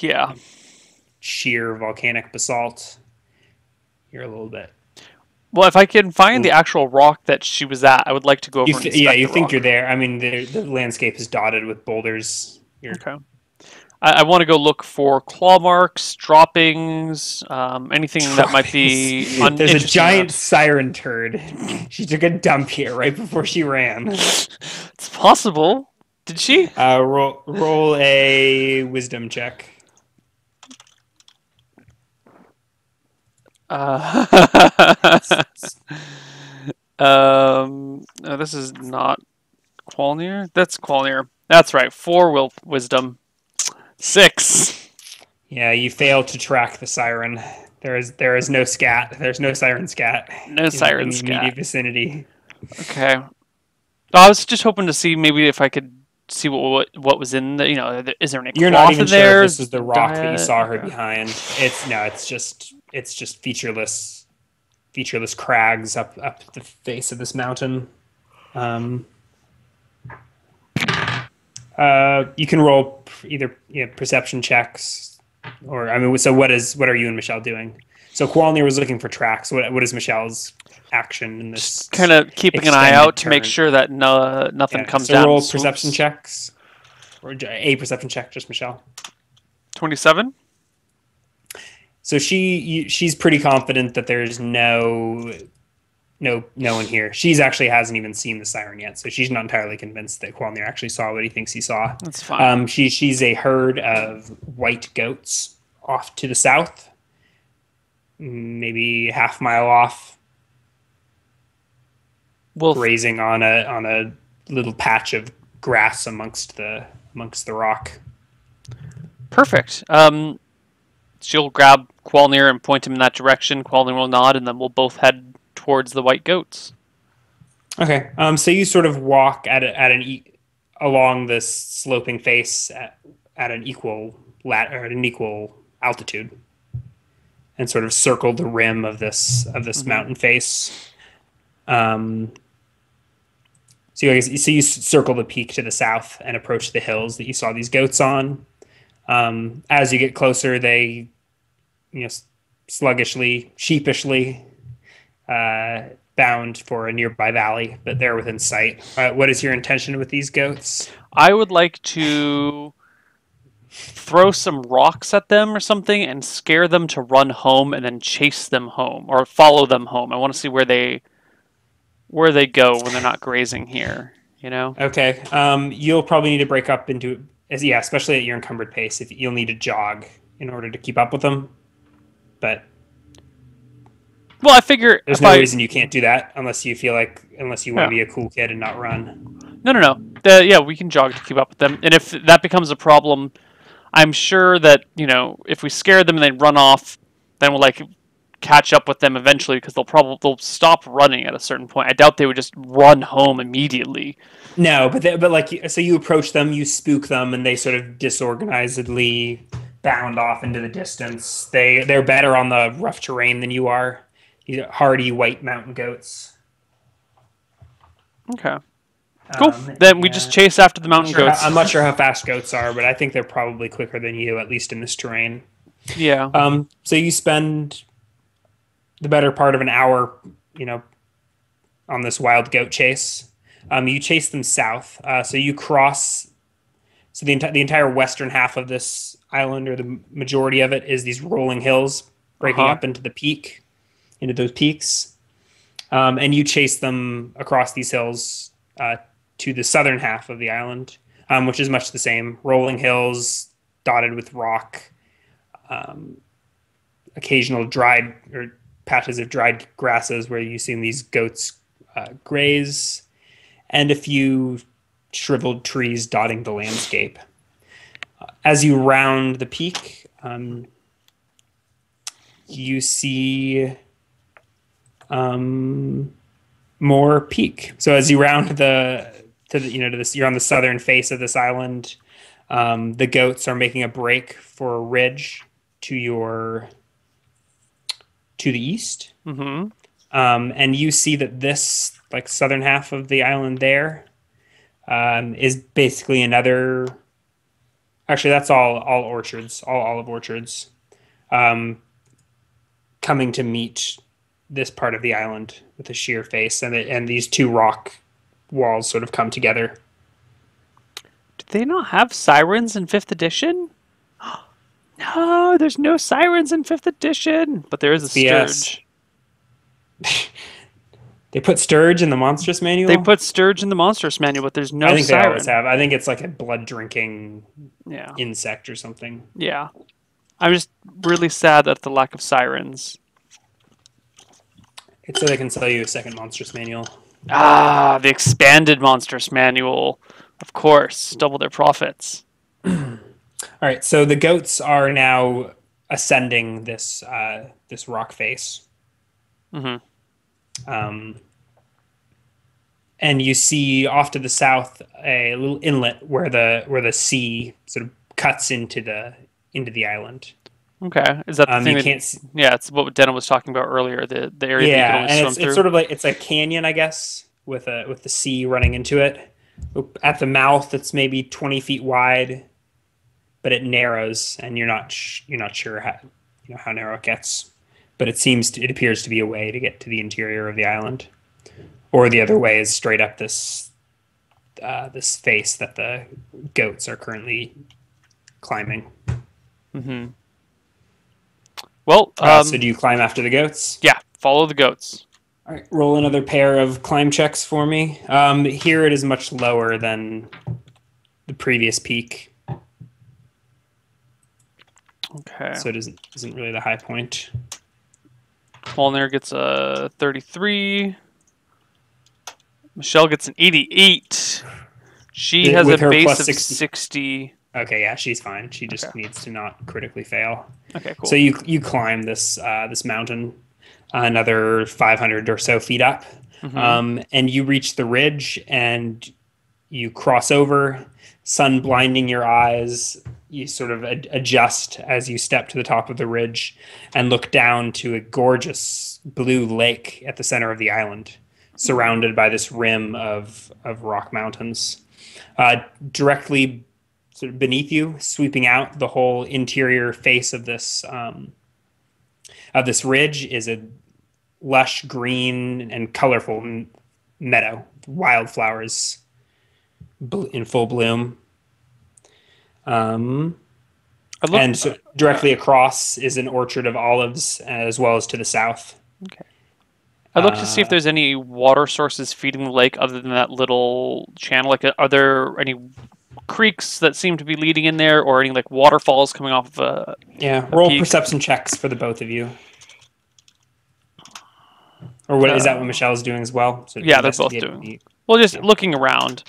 Speaker 1: Yeah.
Speaker 2: sheer volcanic basalt, you're a little bit.
Speaker 1: Well, if I can find the actual rock that she was at, I would like to go over and inspect
Speaker 2: Yeah, you
Speaker 1: the
Speaker 2: think
Speaker 1: rock.
Speaker 2: you're there. I mean, the landscape is dotted with boulders. You're
Speaker 1: Okay. I want to go look for claw marks, droppings, anything that might
Speaker 2: droppings.
Speaker 1: be
Speaker 2: There's a
Speaker 1: interesting
Speaker 2: giant
Speaker 1: enough.
Speaker 2: siren turd. She took a dump here right before she ran.
Speaker 1: It's possible. Did she?
Speaker 2: Roll a wisdom check.
Speaker 1: No, this is not Qualnir. That's Qualnir. That's right. 4 will wisdom. 6.
Speaker 2: Yeah, you fail to track the siren. There is no scat. There's no siren scat
Speaker 1: No
Speaker 2: in
Speaker 1: siren
Speaker 2: the
Speaker 1: scat.
Speaker 2: immediate vicinity.
Speaker 1: Okay. I was just hoping to see maybe if I could see what was in the. Is there any
Speaker 2: You're not
Speaker 1: cloth
Speaker 2: even
Speaker 1: in
Speaker 2: sure if
Speaker 1: there?
Speaker 2: this is the rock that you
Speaker 1: Diet?
Speaker 2: saw her
Speaker 1: Okay.
Speaker 2: behind. It's just featureless crags up the face of this mountain. Um, you can roll either perception checks, or I mean, so what are you and Michelle doing? So Qualnir was looking for tracks. What is Michelle's action in this
Speaker 1: Kind of keeping an eye
Speaker 2: extended
Speaker 1: out to make
Speaker 2: turn?
Speaker 1: sure that nothing
Speaker 2: Yeah.
Speaker 1: comes
Speaker 2: So
Speaker 1: down.
Speaker 2: roll
Speaker 1: And swoops.
Speaker 2: perception checks, or a perception check, just Michelle.
Speaker 1: 27.
Speaker 2: So she's pretty confident that there's no one here. She's actually hasn't even seen the siren yet, so she's not entirely convinced that Qualnir actually saw what he thinks he saw.
Speaker 1: That's fine.
Speaker 2: She's a herd of white goats off to the south, maybe half-mile off,
Speaker 1: Well,
Speaker 2: grazing on a little patch of grass amongst the rock.
Speaker 1: perfect. She'll grab Qualnir and point him in that direction. Qualnir will nod, and then we'll both head towards the white goats.
Speaker 2: Okay. So you sort of walk along this sloping face at an equal altitude, and sort of circle the rim of this mountain face. So you circle the peak to the south and approach the hills that you saw these goats on. As you get closer, they, sluggishly, sheepishly, bound for a nearby valley, but they're within sight. What is your intention with these goats?
Speaker 1: I would like to throw some rocks at them or something and scare them to run home and then chase them home or follow them home. I want to see where they go when they're not grazing here,
Speaker 2: Okay. You'll probably need to break up into, especially at your encumbered pace, if you'll need to jog in order to keep up with them. But
Speaker 1: Well, I figure
Speaker 2: there's
Speaker 1: if
Speaker 2: no reason you can't do that unless you want to be a cool kid and not run.
Speaker 1: No. Yeah, we can jog to keep up with them. And if that becomes a problem, I'm sure that, if we scare them and they run off, then we'll catch up with them eventually because they'll stop running at a certain point. I doubt they would just run home immediately.
Speaker 2: No, so you approach them, you spook them, and they sort of disorganizedly bound off into the distance. They're better on the rough terrain than you are. These are hardy white mountain goats.
Speaker 1: Okay. Cool. Then we just chase after the mountain goats.
Speaker 2: I'm not sure how fast goats are, but I think they're probably quicker than you, at least in this terrain.
Speaker 1: Yeah.
Speaker 2: So you spend the better part of an hour, on this wild goat chase. You chase them south. So you cross. So the entire western half of this island, or the majority of it, is these rolling hills breaking up into those peaks. And you chase them across these hills to the southern half of the island, which is much the same. Rolling hills dotted with rock, occasional dried or patches of dried grasses where you see these goats graze, and a few shriveled trees dotting the landscape. As you round the peak, you see more peak. So as you round you're on the southern face of this island. The goats are making a break for a ridge to your to the east.
Speaker 1: Mm-hmm.
Speaker 2: And you see that this like southern half of the island there is basically another. Actually, that's all orchards, all olive orchards, um, coming to meet this part of the island with a sheer face, and these two rock walls sort of come together.
Speaker 1: Did they not have sirens in 5th edition? No, there's no sirens in 5th edition, but there is a
Speaker 2: It's BS.
Speaker 1: Sturge.
Speaker 2: They put Sturge in the Monstrous
Speaker 1: They
Speaker 2: Manual.
Speaker 1: put Sturge in the Monstrous Manual, but there's
Speaker 2: I
Speaker 1: no
Speaker 2: think they always
Speaker 1: siren.
Speaker 2: have. I think it's like a blood drinking
Speaker 1: Yeah.
Speaker 2: insect or something.
Speaker 1: Yeah. I'm just really sad at the lack of sirens.
Speaker 2: It's so they can sell you a second Monstrous Manual.
Speaker 1: Ah, the expanded Monstrous Manual. Of course, double their profits.
Speaker 2: All right, so the goats are now ascending this rock face,
Speaker 1: Mm-hmm.
Speaker 2: um, and you see off to the south a little inlet where the sea sort of cuts into the island.
Speaker 1: Okay. Is that the thing
Speaker 2: You
Speaker 1: that,
Speaker 2: can't. See,
Speaker 1: yeah, it's what Denham was talking about earlier, the area that you can
Speaker 2: yeah,
Speaker 1: only
Speaker 2: and
Speaker 1: swim
Speaker 2: it's
Speaker 1: through.
Speaker 2: sort of like it's a canyon, I guess, with the sea running into it. At the mouth, it's maybe 20 feet wide, but it narrows, and you're not sure how narrow it gets. But it appears to be a way to get to the interior of the island, or the other way is straight up this face that the goats are currently climbing.
Speaker 1: Mm-hmm. Well,
Speaker 2: So do you climb after the goats?
Speaker 1: yeah, follow the goats.
Speaker 2: All right, roll another pair of climb checks for me. Here it is much lower than the previous peak,
Speaker 1: Okay.
Speaker 2: so it isn't really the high point.
Speaker 1: Molnar gets a 33. Michelle gets an 88. She has
Speaker 2: With
Speaker 1: a
Speaker 2: her
Speaker 1: base
Speaker 2: plus
Speaker 1: of
Speaker 2: 60.
Speaker 1: 60.
Speaker 2: Okay, yeah, she's fine. She just
Speaker 1: Okay.
Speaker 2: needs to not critically fail.
Speaker 1: Okay, cool.
Speaker 2: So you climb this mountain, another 500 or so feet up, and you reach the ridge, and you cross over. Sun blinding your eyes, you sort of adjust as you step to the top of the ridge and look down to a gorgeous blue lake at the center of the island, surrounded by this rim of rock mountains. Directly sort of beneath you, sweeping out the whole interior face of this ridge, is a lush green and colorful meadow, wildflowers in full bloom. And so directly across is an orchard of olives, as well as to the south.
Speaker 1: Okay. I looked to see if there's any water sources feeding the lake other than that little channel. Like, are there any creeks that seem to be leading in there, or any like waterfalls coming off of a
Speaker 2: roll
Speaker 1: peak?
Speaker 2: perception checks for the both of you. Or what is that what Michelle's doing as well? So
Speaker 1: yeah, they're both doing. Well, just looking around.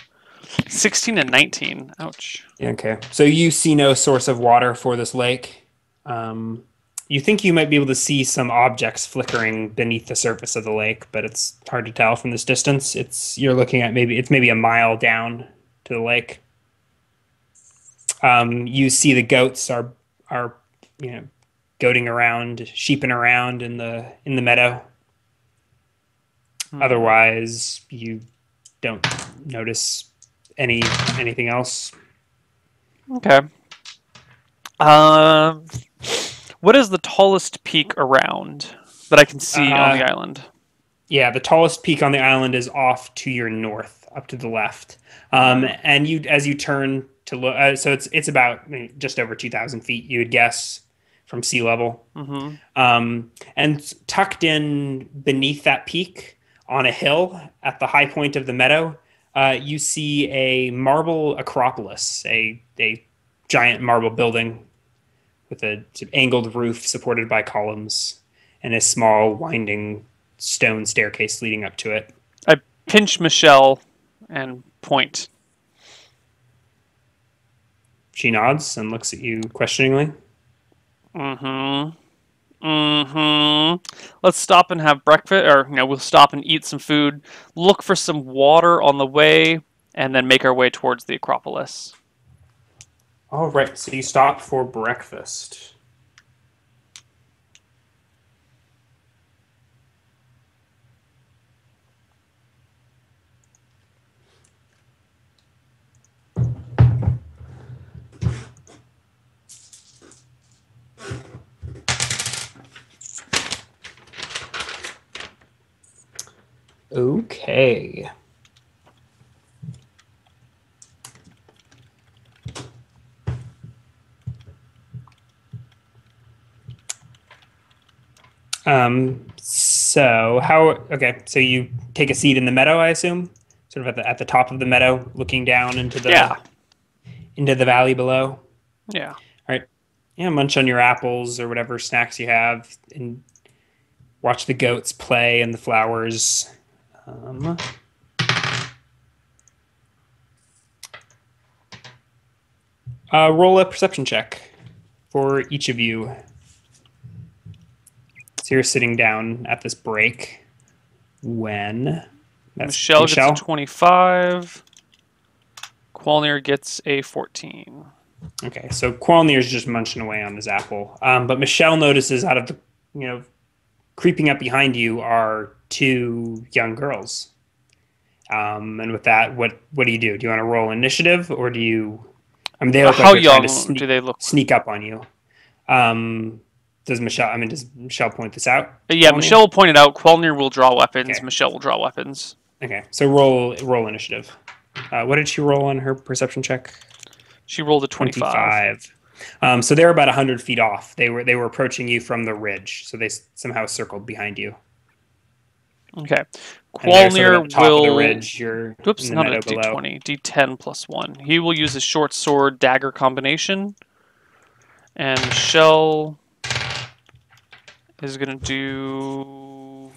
Speaker 1: 16 and 19. Ouch.
Speaker 2: Okay. So you see no source of water for this lake. You think you might be able to see some objects flickering beneath the surface of the lake, but it's hard to tell from this distance. You're looking at maybe a mile down to the lake. You see the goats are goating around, sheeping around in the meadow. Otherwise, you don't notice anything else.
Speaker 1: Okay. What is the tallest peak around that I can see on the island?
Speaker 2: Yeah, the tallest peak on the island is off to your north, up to the left. And as you turn to look, so it's about just over 2,000 feet, you would guess, from sea level. And tucked in beneath that peak, on a hill at the high point of the meadow, you see a marble acropolis, a giant marble building with a angled roof supported by columns and a small winding stone staircase leading up to it.
Speaker 1: I pinch Michelle and point.
Speaker 2: She nods and looks at you questioningly.
Speaker 1: Let's stop and have breakfast, or we'll stop and eat some food, look for some water on the way, and then make our way towards the Acropolis.
Speaker 2: All right, so you stop for breakfast. Okay. So you take a seat in the meadow, I assume, sort of at the top of the meadow, looking down
Speaker 1: Yeah.
Speaker 2: into the valley below. All
Speaker 1: Yeah.
Speaker 2: right. Yeah, munch on your apples or whatever snacks you have, and watch the goats play and the flowers. Um, Roll a perception check for each of you. So you're sitting down at this break when that's
Speaker 1: Michelle gets a
Speaker 2: Michelle.
Speaker 1: 25. Qualnir gets a 14.
Speaker 2: Okay, so Qualnir's just munching away on his apple. But Michelle notices out of the, creeping up behind you are two young girls. And with that, what do you do? Do you want to roll initiative, or do you? I mean, they look like
Speaker 1: How
Speaker 2: they're trying to
Speaker 1: young do they look?
Speaker 2: sneak up on you. Does Michelle? I mean, does Michelle point this out?
Speaker 1: Yeah,
Speaker 2: Qualnir?
Speaker 1: Michelle will point it out. Qualnir will draw weapons.
Speaker 2: Okay.
Speaker 1: Michelle will draw weapons.
Speaker 2: Okay, so roll initiative. What did she roll on her perception check?
Speaker 1: She rolled a 25.
Speaker 2: So they're about 100 feet off. They were approaching you from the ridge, so they somehow circled behind you.
Speaker 1: Okay.
Speaker 2: And they're sort of
Speaker 1: Qualnir
Speaker 2: at the top of the
Speaker 1: will.
Speaker 2: ridge. You're
Speaker 1: Oops,
Speaker 2: in the
Speaker 1: not a
Speaker 2: meadow below.
Speaker 1: d20. D10 plus 1. He will use a short sword dagger combination. And Michelle is going to do.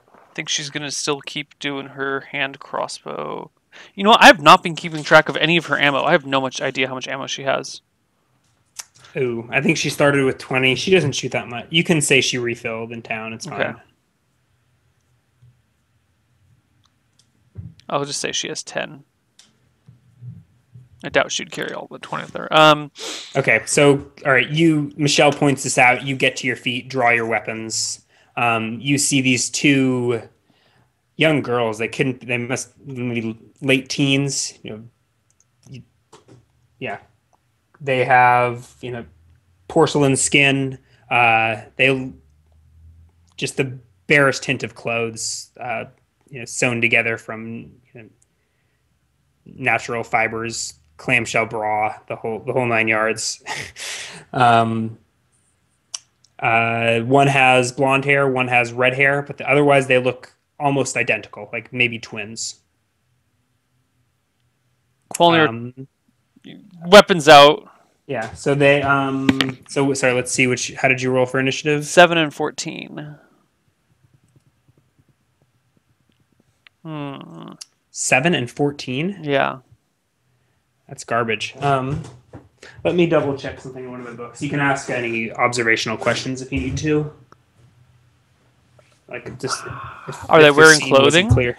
Speaker 1: I think she's going to still keep doing her hand crossbow. You know what? I have not been keeping track of any of her ammo. I have no much idea how much ammo she has.
Speaker 2: Ooh, I think she started with 20. She doesn't shoot that much. You can say she refilled in town. It's fine.
Speaker 1: Okay. I'll just say she has 10. I doubt she'd carry all the 20 there.
Speaker 2: Okay, so all right, Michelle points this out. You get to your feet, draw your weapons. You see these two young girls. They must be late teens. Yeah. They have porcelain skin. They just the barest hint of clothes. Sewn together from natural fibers, clamshell bra, the whole 9 yards. One has blonde hair, one has red hair, but otherwise they look almost identical, like maybe twins.
Speaker 1: Qualnir, weapons out.
Speaker 2: Yeah. So they so sorry. Let's see How did you roll for initiative?
Speaker 1: 7 and 14.
Speaker 2: 7 and 14.
Speaker 1: Yeah.
Speaker 2: That's garbage. Let me double check something in one of my books. You can ask any observational questions if you need to. Like just
Speaker 1: Are they wearing clothing?
Speaker 2: Clear.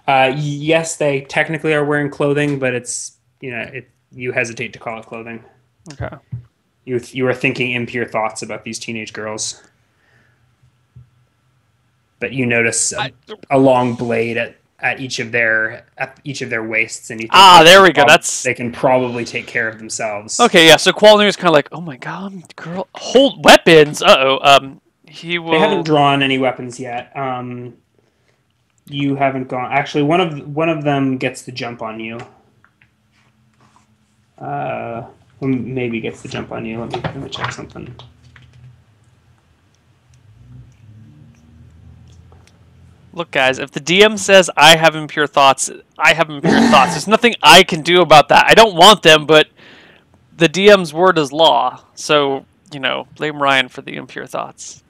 Speaker 2: Yes, they technically are wearing clothing, but it's you hesitate to call it clothing.
Speaker 1: Okay.
Speaker 2: You are thinking impure thoughts about these teenage girls, but you notice a long blade at each of their waists, and you think
Speaker 1: there we go.
Speaker 2: They can probably take care of themselves.
Speaker 1: Okay, yeah. So Qualnir is kind of like, oh my god, girl, hold weapons. He will.
Speaker 2: They haven't drawn any weapons yet. You haven't gone. Actually, one of them gets the jump on you. Maybe gets the jump on you. Let me check something.
Speaker 1: Look, guys, if the DM says I have impure thoughts, I have impure thoughts. There's nothing I can do about that. I don't want them, but the DM's word is law. So, blame Ryan for the impure thoughts.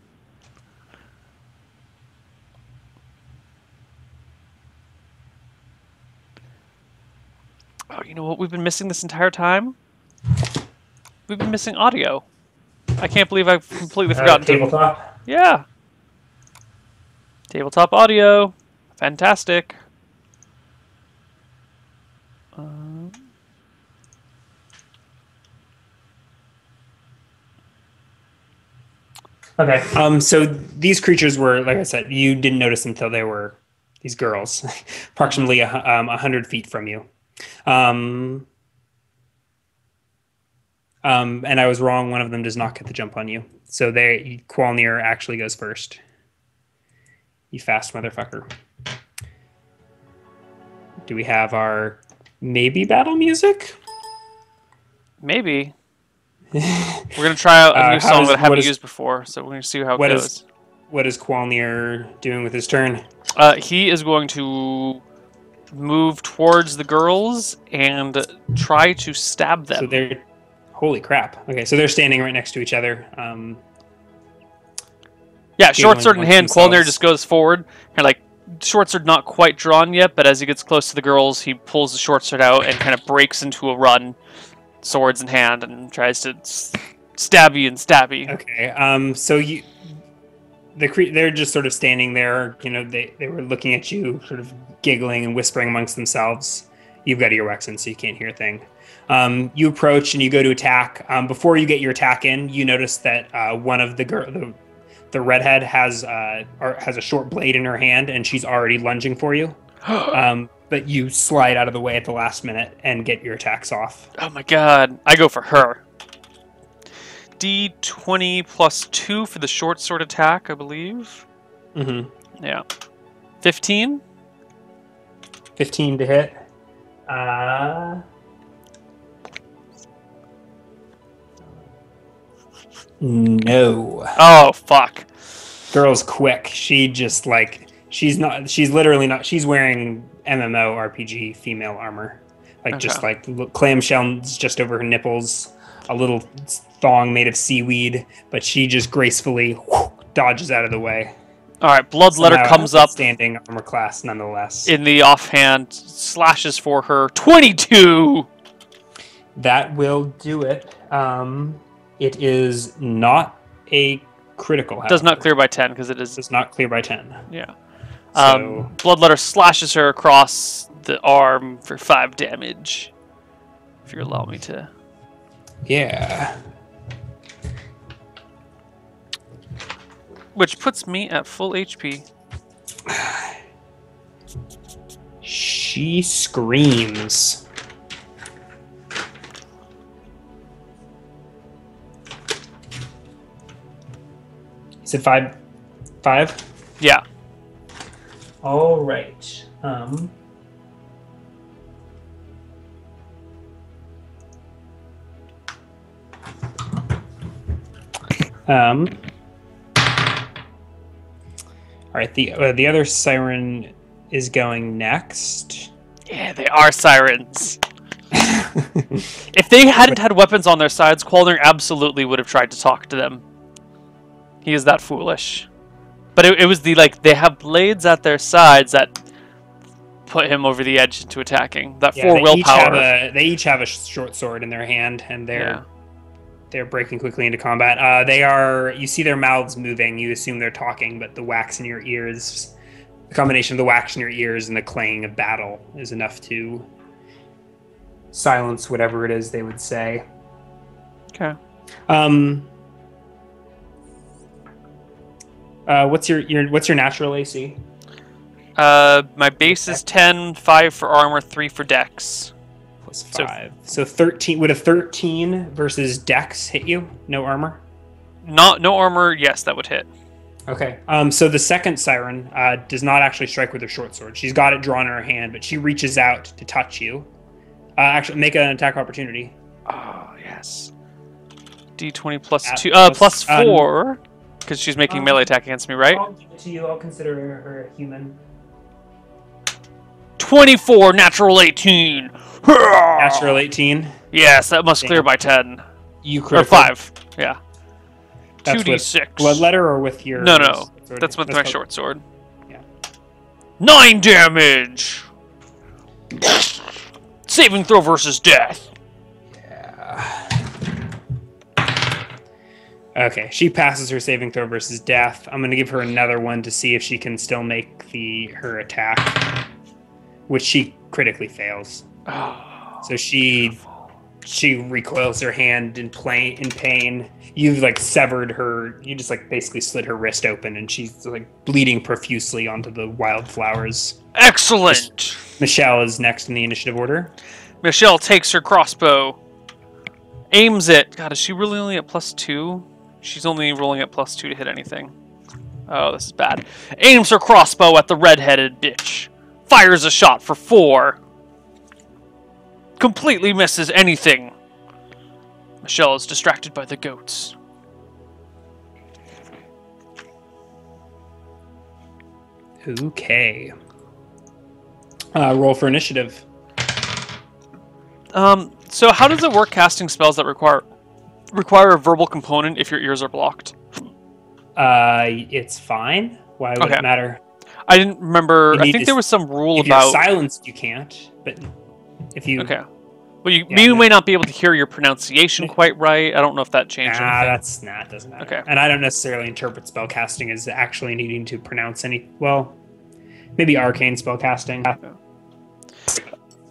Speaker 1: Oh, you know what we've been missing this entire time? We've been missing audio. I can't believe I've completely forgotten.
Speaker 2: Tabletop?
Speaker 1: Yeah. Tabletop audio. Fantastic.
Speaker 2: Okay. So these creatures were, like I said, you didn't notice them until they were these girls, approximately 100 feet from you. And I was wrong. One of them does not get the jump on you. So Qualnir actually goes first. You fast motherfucker. Do we have our maybe battle music?
Speaker 1: Maybe. We're gonna try out a new song that I haven't used before, so we're gonna see how it goes.
Speaker 2: What is Qualnir doing with his turn?
Speaker 1: He is going to move towards the girls and try to stab them.
Speaker 2: So they're... Holy crap. Okay, so they're standing right next to each other.
Speaker 1: Yeah, short sword in hand, Qualnir just goes forward, and like, short sword not quite drawn yet, but as he gets close to the girls, he pulls the short sword out and kind of breaks into a run, swords in hand, and tries to stabby and stabby.
Speaker 2: Okay, so they're just sort of standing there. You know, they were looking at you, sort of giggling and whispering amongst themselves. You've got earwax in, so you can't hear a thing. You approach and you go to attack. Before you get your attack in, you notice that one of the redhead has a short blade in her hand, and she's already lunging for you. But you slide out of the way at the last minute and get your attacks off.
Speaker 1: Oh my god! I go for her. D20 plus 2 for the short sword attack, I believe.
Speaker 2: Mm-hmm.
Speaker 1: Yeah. 15?
Speaker 2: 15 to hit. No.
Speaker 1: Oh, fuck.
Speaker 2: Girl's quick. She just she's literally not, she's wearing MMORPG female armor. Just like clamshells just over her nipples, a little thong made of seaweed, but she just gracefully dodges out of the way.
Speaker 1: Alright, Bloodletter comes up.
Speaker 2: Standing armor class nonetheless.
Speaker 1: In the offhand, slashes for her. 22!
Speaker 2: That will do it. It is not a critical. However.
Speaker 1: Does not clear by 10 because it is.
Speaker 2: Does not clear by 10.
Speaker 1: Yeah.
Speaker 2: So...
Speaker 1: Bloodletter slashes her across the arm for 5 damage. If you allow me to.
Speaker 2: Yeah.
Speaker 1: Which puts me at full HP.
Speaker 2: She screams. You said 5? 5?
Speaker 1: Yeah.
Speaker 2: All right. All right, the other siren is going next.
Speaker 1: Yeah, they are sirens. If they hadn't had weapons on their sides, Qualnir absolutely would have tried to talk to them. He is that foolish. But it was they have blades at their sides that put him over the edge into attacking. That 4 willpower.
Speaker 2: They each have a short sword in their hand, and they're breaking quickly into combat. You see their mouths moving. You assume they're talking, but the wax in your ears, the combination of the wax in your ears and the clang of battle is enough to silence whatever it is they would say.
Speaker 1: Okay.
Speaker 2: What's your natural AC?
Speaker 1: My base is 10, 5 for armor, 3 for dex.
Speaker 2: Plus 5. So 13. Would a 13 versus dex hit you? No armor?
Speaker 1: No armor, yes, that would hit.
Speaker 2: Okay. So the second siren does not actually strike with her short sword. She's got it drawn in her hand, but she reaches out to touch you. Actually, make an attack opportunity.
Speaker 1: Oh, yes. D20 plus 2. Plus 4. Because she's making melee attack against me, right?
Speaker 2: I'll give it to you. I'll consider her a human.
Speaker 1: 24, natural 18.
Speaker 2: Natural 18?
Speaker 1: Yes, that must clear by 10.
Speaker 2: You
Speaker 1: or 5, yeah. 2d6.
Speaker 2: Bloodletter or with your...
Speaker 1: No. That's with my short sword.
Speaker 2: Yeah.
Speaker 1: 9 damage! Saving throw versus death.
Speaker 2: Yeah. Okay, she passes her saving throw versus death. I'm going to give her another one to see if she can still make her attack, which she critically fails.
Speaker 1: Oh,
Speaker 2: so she recoils her hand in pain. You've severed her. You just basically slit her wrist open, and she's bleeding profusely onto the wildflowers.
Speaker 1: Excellent.
Speaker 2: Michelle is next in the initiative order.
Speaker 1: Michelle takes her crossbow, aims it. God, is she really only at +2? She's only rolling at +2 to hit anything. Oh, this is bad. Aims her crossbow at the red-headed bitch. Fires a shot for 4. Completely misses anything. Michelle is distracted by the goats.
Speaker 2: Okay. Roll for initiative.
Speaker 1: So how does it work casting spells that require a verbal component if your ears are blocked?
Speaker 2: It's fine. Why would
Speaker 1: Okay.
Speaker 2: it matter?
Speaker 1: I didn't remember. I think
Speaker 2: to
Speaker 1: there was some rule
Speaker 2: if
Speaker 1: about...
Speaker 2: you're silenced, you can't. But if you...
Speaker 1: Okay. Well, you may not be able to hear your pronunciation quite right. I don't know if that changed anything.
Speaker 2: It doesn't matter.
Speaker 1: Okay.
Speaker 2: And I don't necessarily interpret spellcasting as actually needing to pronounce any... Well, maybe arcane spellcasting.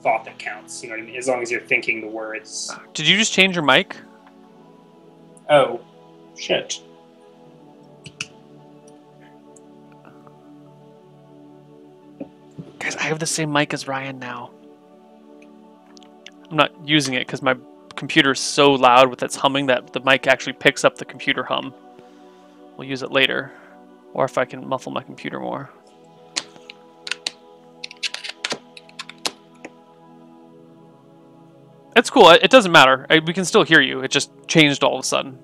Speaker 2: Thought that counts, you know what I mean? As long as you're thinking the words.
Speaker 1: Did you just change your mic?
Speaker 2: Oh, shit.
Speaker 1: Guys, I have the same mic as Ryan now. I'm not using it because my computer is so loud with its humming that the mic actually picks up the computer hum. We'll use it later. Or if I can muffle my computer more. It's cool. It doesn't matter. We can still hear you. It just changed all of a sudden.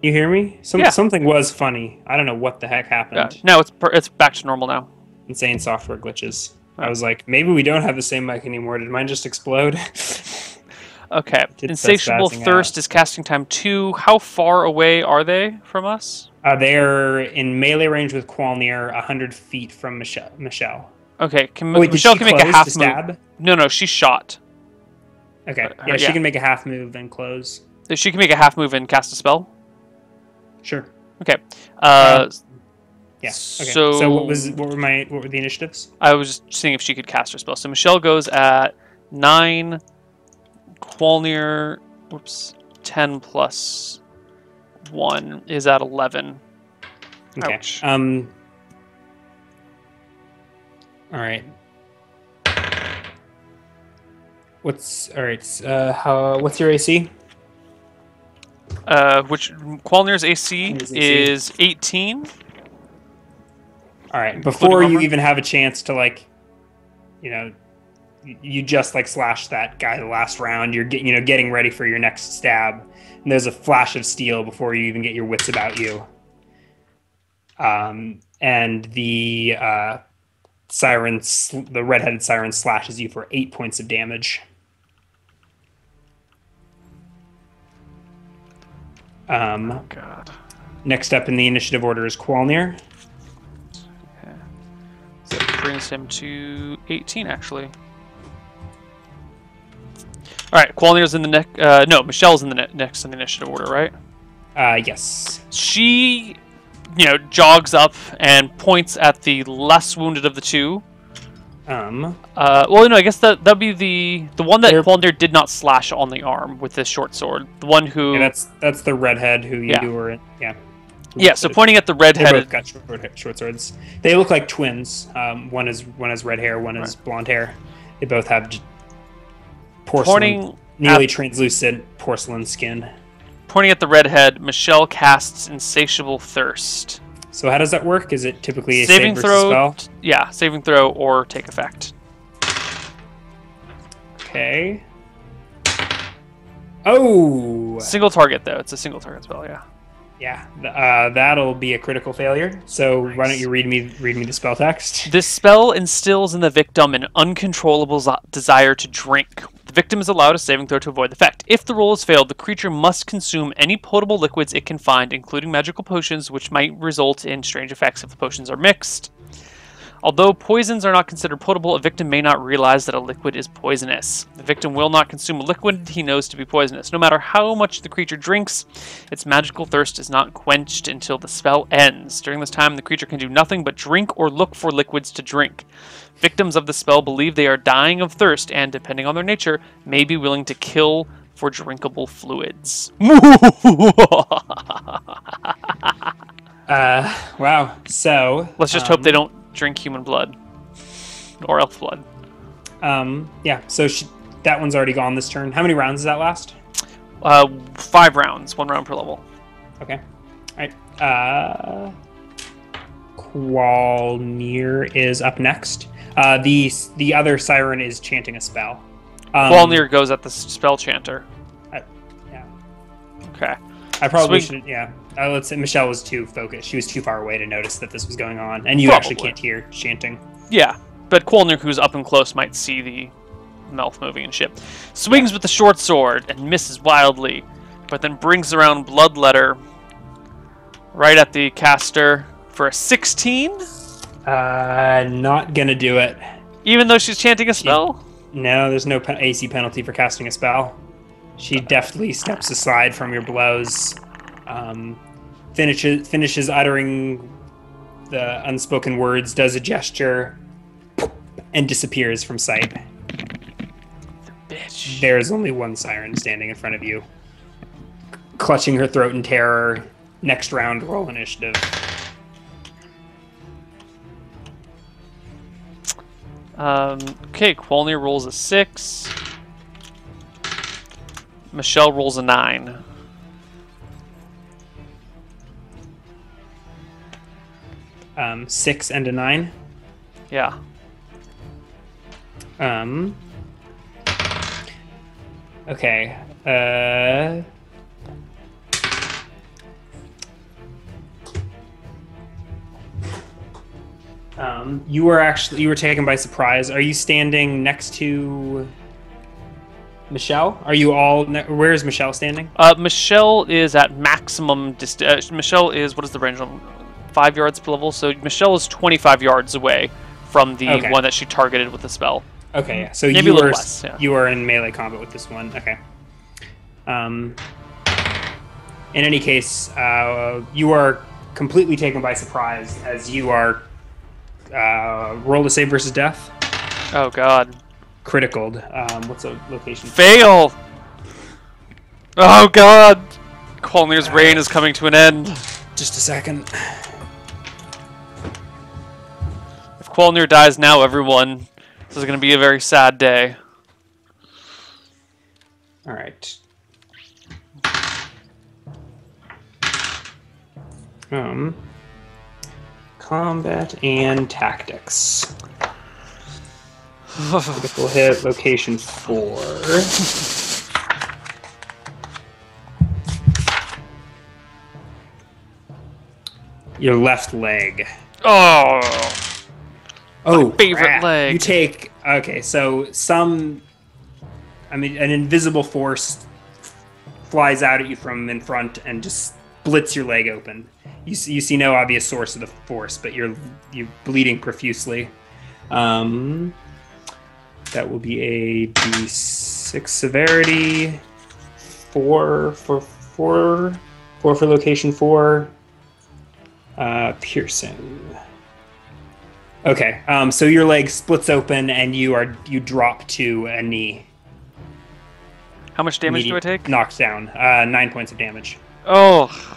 Speaker 2: You hear me?
Speaker 1: Yeah.
Speaker 2: Something was funny. I don't know what the heck happened.
Speaker 1: Yeah. No, it's back to normal now.
Speaker 2: Insane software glitches. I was like, maybe we don't have the same mic anymore. Did mine just explode?
Speaker 1: Okay. Insatiable Thirst is casting time 2. How far away are they from us?
Speaker 2: They're in melee range with Qualnir, 100 feet from Michelle.
Speaker 1: Okay.
Speaker 2: Wait,
Speaker 1: Michelle can make a half
Speaker 2: stab?
Speaker 1: move. No, she's shot.
Speaker 2: Okay. Yeah, she can make a half move and close.
Speaker 1: She can make a half move and cast a spell?
Speaker 2: Sure.
Speaker 1: Okay.
Speaker 2: Yeah. Okay.
Speaker 1: So
Speaker 2: what were the initiatives?
Speaker 1: I was just seeing if she could cast her spell. So Michelle goes at 9. Qualnir, 10 plus 1 is at 11.
Speaker 2: Okay.
Speaker 1: Ouch.
Speaker 2: All right. What's your AC?
Speaker 1: Which Qualnir's AC is 18.
Speaker 2: All right. Before you even have a chance to you just slash that guy the last round. You're getting ready for your next stab, and there's a flash of steel before you even get your wits about you. And the the red-headed siren slashes you for 8 points of damage.
Speaker 1: Oh God.
Speaker 2: Next up in the initiative order is Qualnir.
Speaker 1: Okay. So that brings him to 18, actually. All right, Qualnir's in the neck. No, Michelle's in the next in the initiative order, right?
Speaker 2: Yes.
Speaker 1: She, jogs up and points at the less wounded of the two. Well, no, I guess that'd be the one that Qualnir did not slash on the arm with this short sword. The one who...
Speaker 2: Yeah, that's the redhead who you were in. Yeah.
Speaker 1: Yeah, so pointing at the redheaded...
Speaker 2: They both got short swords. They look like twins. One has red hair, one has blonde hair. They both have nearly translucent porcelain skin.
Speaker 1: Pointing at the redhead, Michelle casts Insatiable Thirst.
Speaker 2: So how does that work? Is it typically a saving throw? Spell?
Speaker 1: Yeah, saving throw or take effect.
Speaker 2: Okay. Oh!
Speaker 1: Single target, though. It's a single target spell, yeah.
Speaker 2: Yeah, that'll be a critical failure. So nice. Why don't you read me the spell text?
Speaker 1: This spell instills in the victim an uncontrollable desire to drink. The victim is allowed a saving throw to avoid the effect. If the roll is failed, the creature must consume any potable liquids it can find, including magical potions, which might result in strange effects if the potions are mixed. Although poisons are not considered potable, a victim may not realize that a liquid is poisonous. The victim will not consume a liquid he knows to be poisonous. No matter how much the creature drinks, its magical thirst is not quenched until the spell ends. During this time, the creature can do nothing but drink or look for liquids to drink. Victims of the spell believe they are dying of thirst and, depending on their nature, may be willing to kill for drinkable fluids.
Speaker 2: Wow. So...
Speaker 1: Let's just hope they don't drink human blood or elf blood.
Speaker 2: Yeah, so that one's already gone this turn. How many rounds does that last?
Speaker 1: 5 rounds, 1 round per level.
Speaker 2: Okay. All right. Qualnir is up next. The other siren is chanting a spell.
Speaker 1: Qualnir goes at the spell chanter.
Speaker 2: Yeah.
Speaker 1: Okay.
Speaker 2: I probably should. Yeah. Let's say Michelle was too focused. She was too far away to notice that this was going on, and you actually can't hear chanting.
Speaker 1: Yeah, but Qualnir, who's up and close, might see the mouth moving and shit. Swings with the short sword and misses wildly, but then brings around Bloodletter right at the caster for a 16.
Speaker 2: Not gonna do it.
Speaker 1: Even though she's chanting a spell?
Speaker 2: No, there's no AC penalty for casting a spell. She deftly steps aside from your blows, finishes uttering the unspoken words, does a gesture, and disappears from sight.
Speaker 1: Bitch.
Speaker 2: There's only one siren standing in front of you, clutching her throat in terror. Next round, roll initiative.
Speaker 1: Okay, Qualnir rolls a 6. Michelle rolls a 9.
Speaker 2: 6 and a 9.
Speaker 1: Yeah.
Speaker 2: Okay. You were taken by surprise. Are you standing next to Michelle? Are you all? Where is Michelle standing?
Speaker 1: Michelle is at maximum distance. Michelle is, what is the range? 5 yards per level. So Michelle is 25 yards away from the one that she targeted with the spell.
Speaker 2: Okay, yeah. So
Speaker 1: maybe a little less. Yeah.
Speaker 2: You are in melee combat with this one. Okay. In any case, you are completely taken by surprise as you are. Roll to save versus death.
Speaker 1: Oh god.
Speaker 2: Criticaled. What's the location?
Speaker 1: Fail! Oh god! Qualnir's reign is coming to an end.
Speaker 2: Just a second.
Speaker 1: If Qualnir dies now, everyone, this is going to be a very sad day.
Speaker 2: Alright. Combat and tactics. Critical hit, location 4. Your left leg.
Speaker 1: Oh!
Speaker 2: Oh,
Speaker 1: my favorite
Speaker 2: crap.
Speaker 1: leg.
Speaker 2: You take... Okay, so an invisible force flies out at you from in front and just splits your leg open. You see no obvious source of the force, but you're bleeding profusely. That will be a D6 severity, 4 for location 4, piercing. Okay, so your leg splits open and you drop to a knee.
Speaker 1: How much damage do I take?
Speaker 2: Knocked down. 9 points of damage.
Speaker 1: Oh.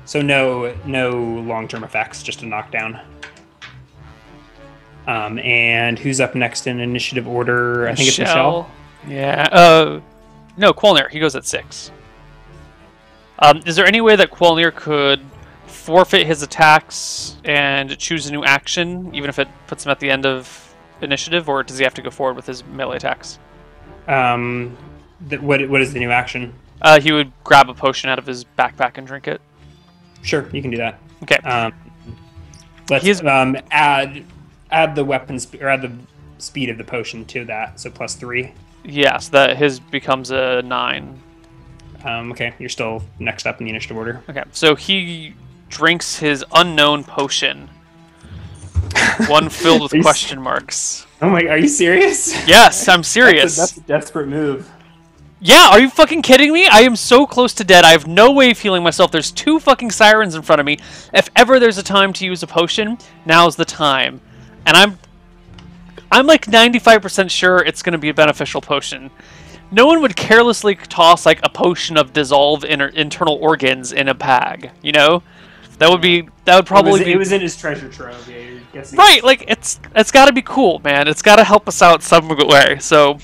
Speaker 2: So no long-term effects, just a knockdown. And who's up next in initiative order? I think it's Michelle.
Speaker 1: Yeah. No, Qualnir. He goes at 6. Is there any way that Qualnir could forfeit his attacks and choose a new action, even if it puts him at the end of initiative, or does he have to go forward with his melee attacks?
Speaker 2: What is the new action?
Speaker 1: He would grab a potion out of his backpack and drink it.
Speaker 2: Sure, you can do that.
Speaker 1: Okay.
Speaker 2: Let's add the weapons or add the speed of the potion to that, so +3.
Speaker 1: Yes, that his becomes a 9.
Speaker 2: Okay, you're still next up in the initiative order.
Speaker 1: Okay, so he drinks his unknown potion, one filled with question marks.
Speaker 2: Oh my! Are you serious?
Speaker 1: Yes, I'm serious.
Speaker 2: That's a desperate move.
Speaker 1: Yeah, are you fucking kidding me? I am so close to dead. I have no way of healing myself. There's 2 fucking sirens in front of me. If ever there's a time to use a potion, now's the time. And I'm like 95% sure it's going to be a beneficial potion. No one would carelessly toss like a potion of dissolve internal organs in a bag, you know? That would probably be.
Speaker 2: It was in his treasure trove. Yeah, you're guessing.
Speaker 1: Right, like it's got to be cool, man. It's got to help us out some way. So,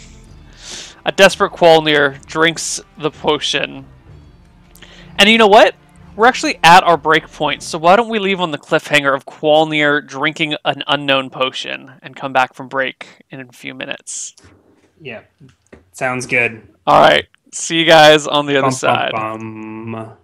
Speaker 1: a desperate Qualnir drinks the potion And you know what? We're actually at our break point, so why don't we leave on the cliffhanger of Qualnir drinking an unknown potion and come back from break in a few minutes.
Speaker 2: Yeah, sounds good.
Speaker 1: All right. See you guys on the other
Speaker 2: Bum bum
Speaker 1: side.
Speaker 2: bum.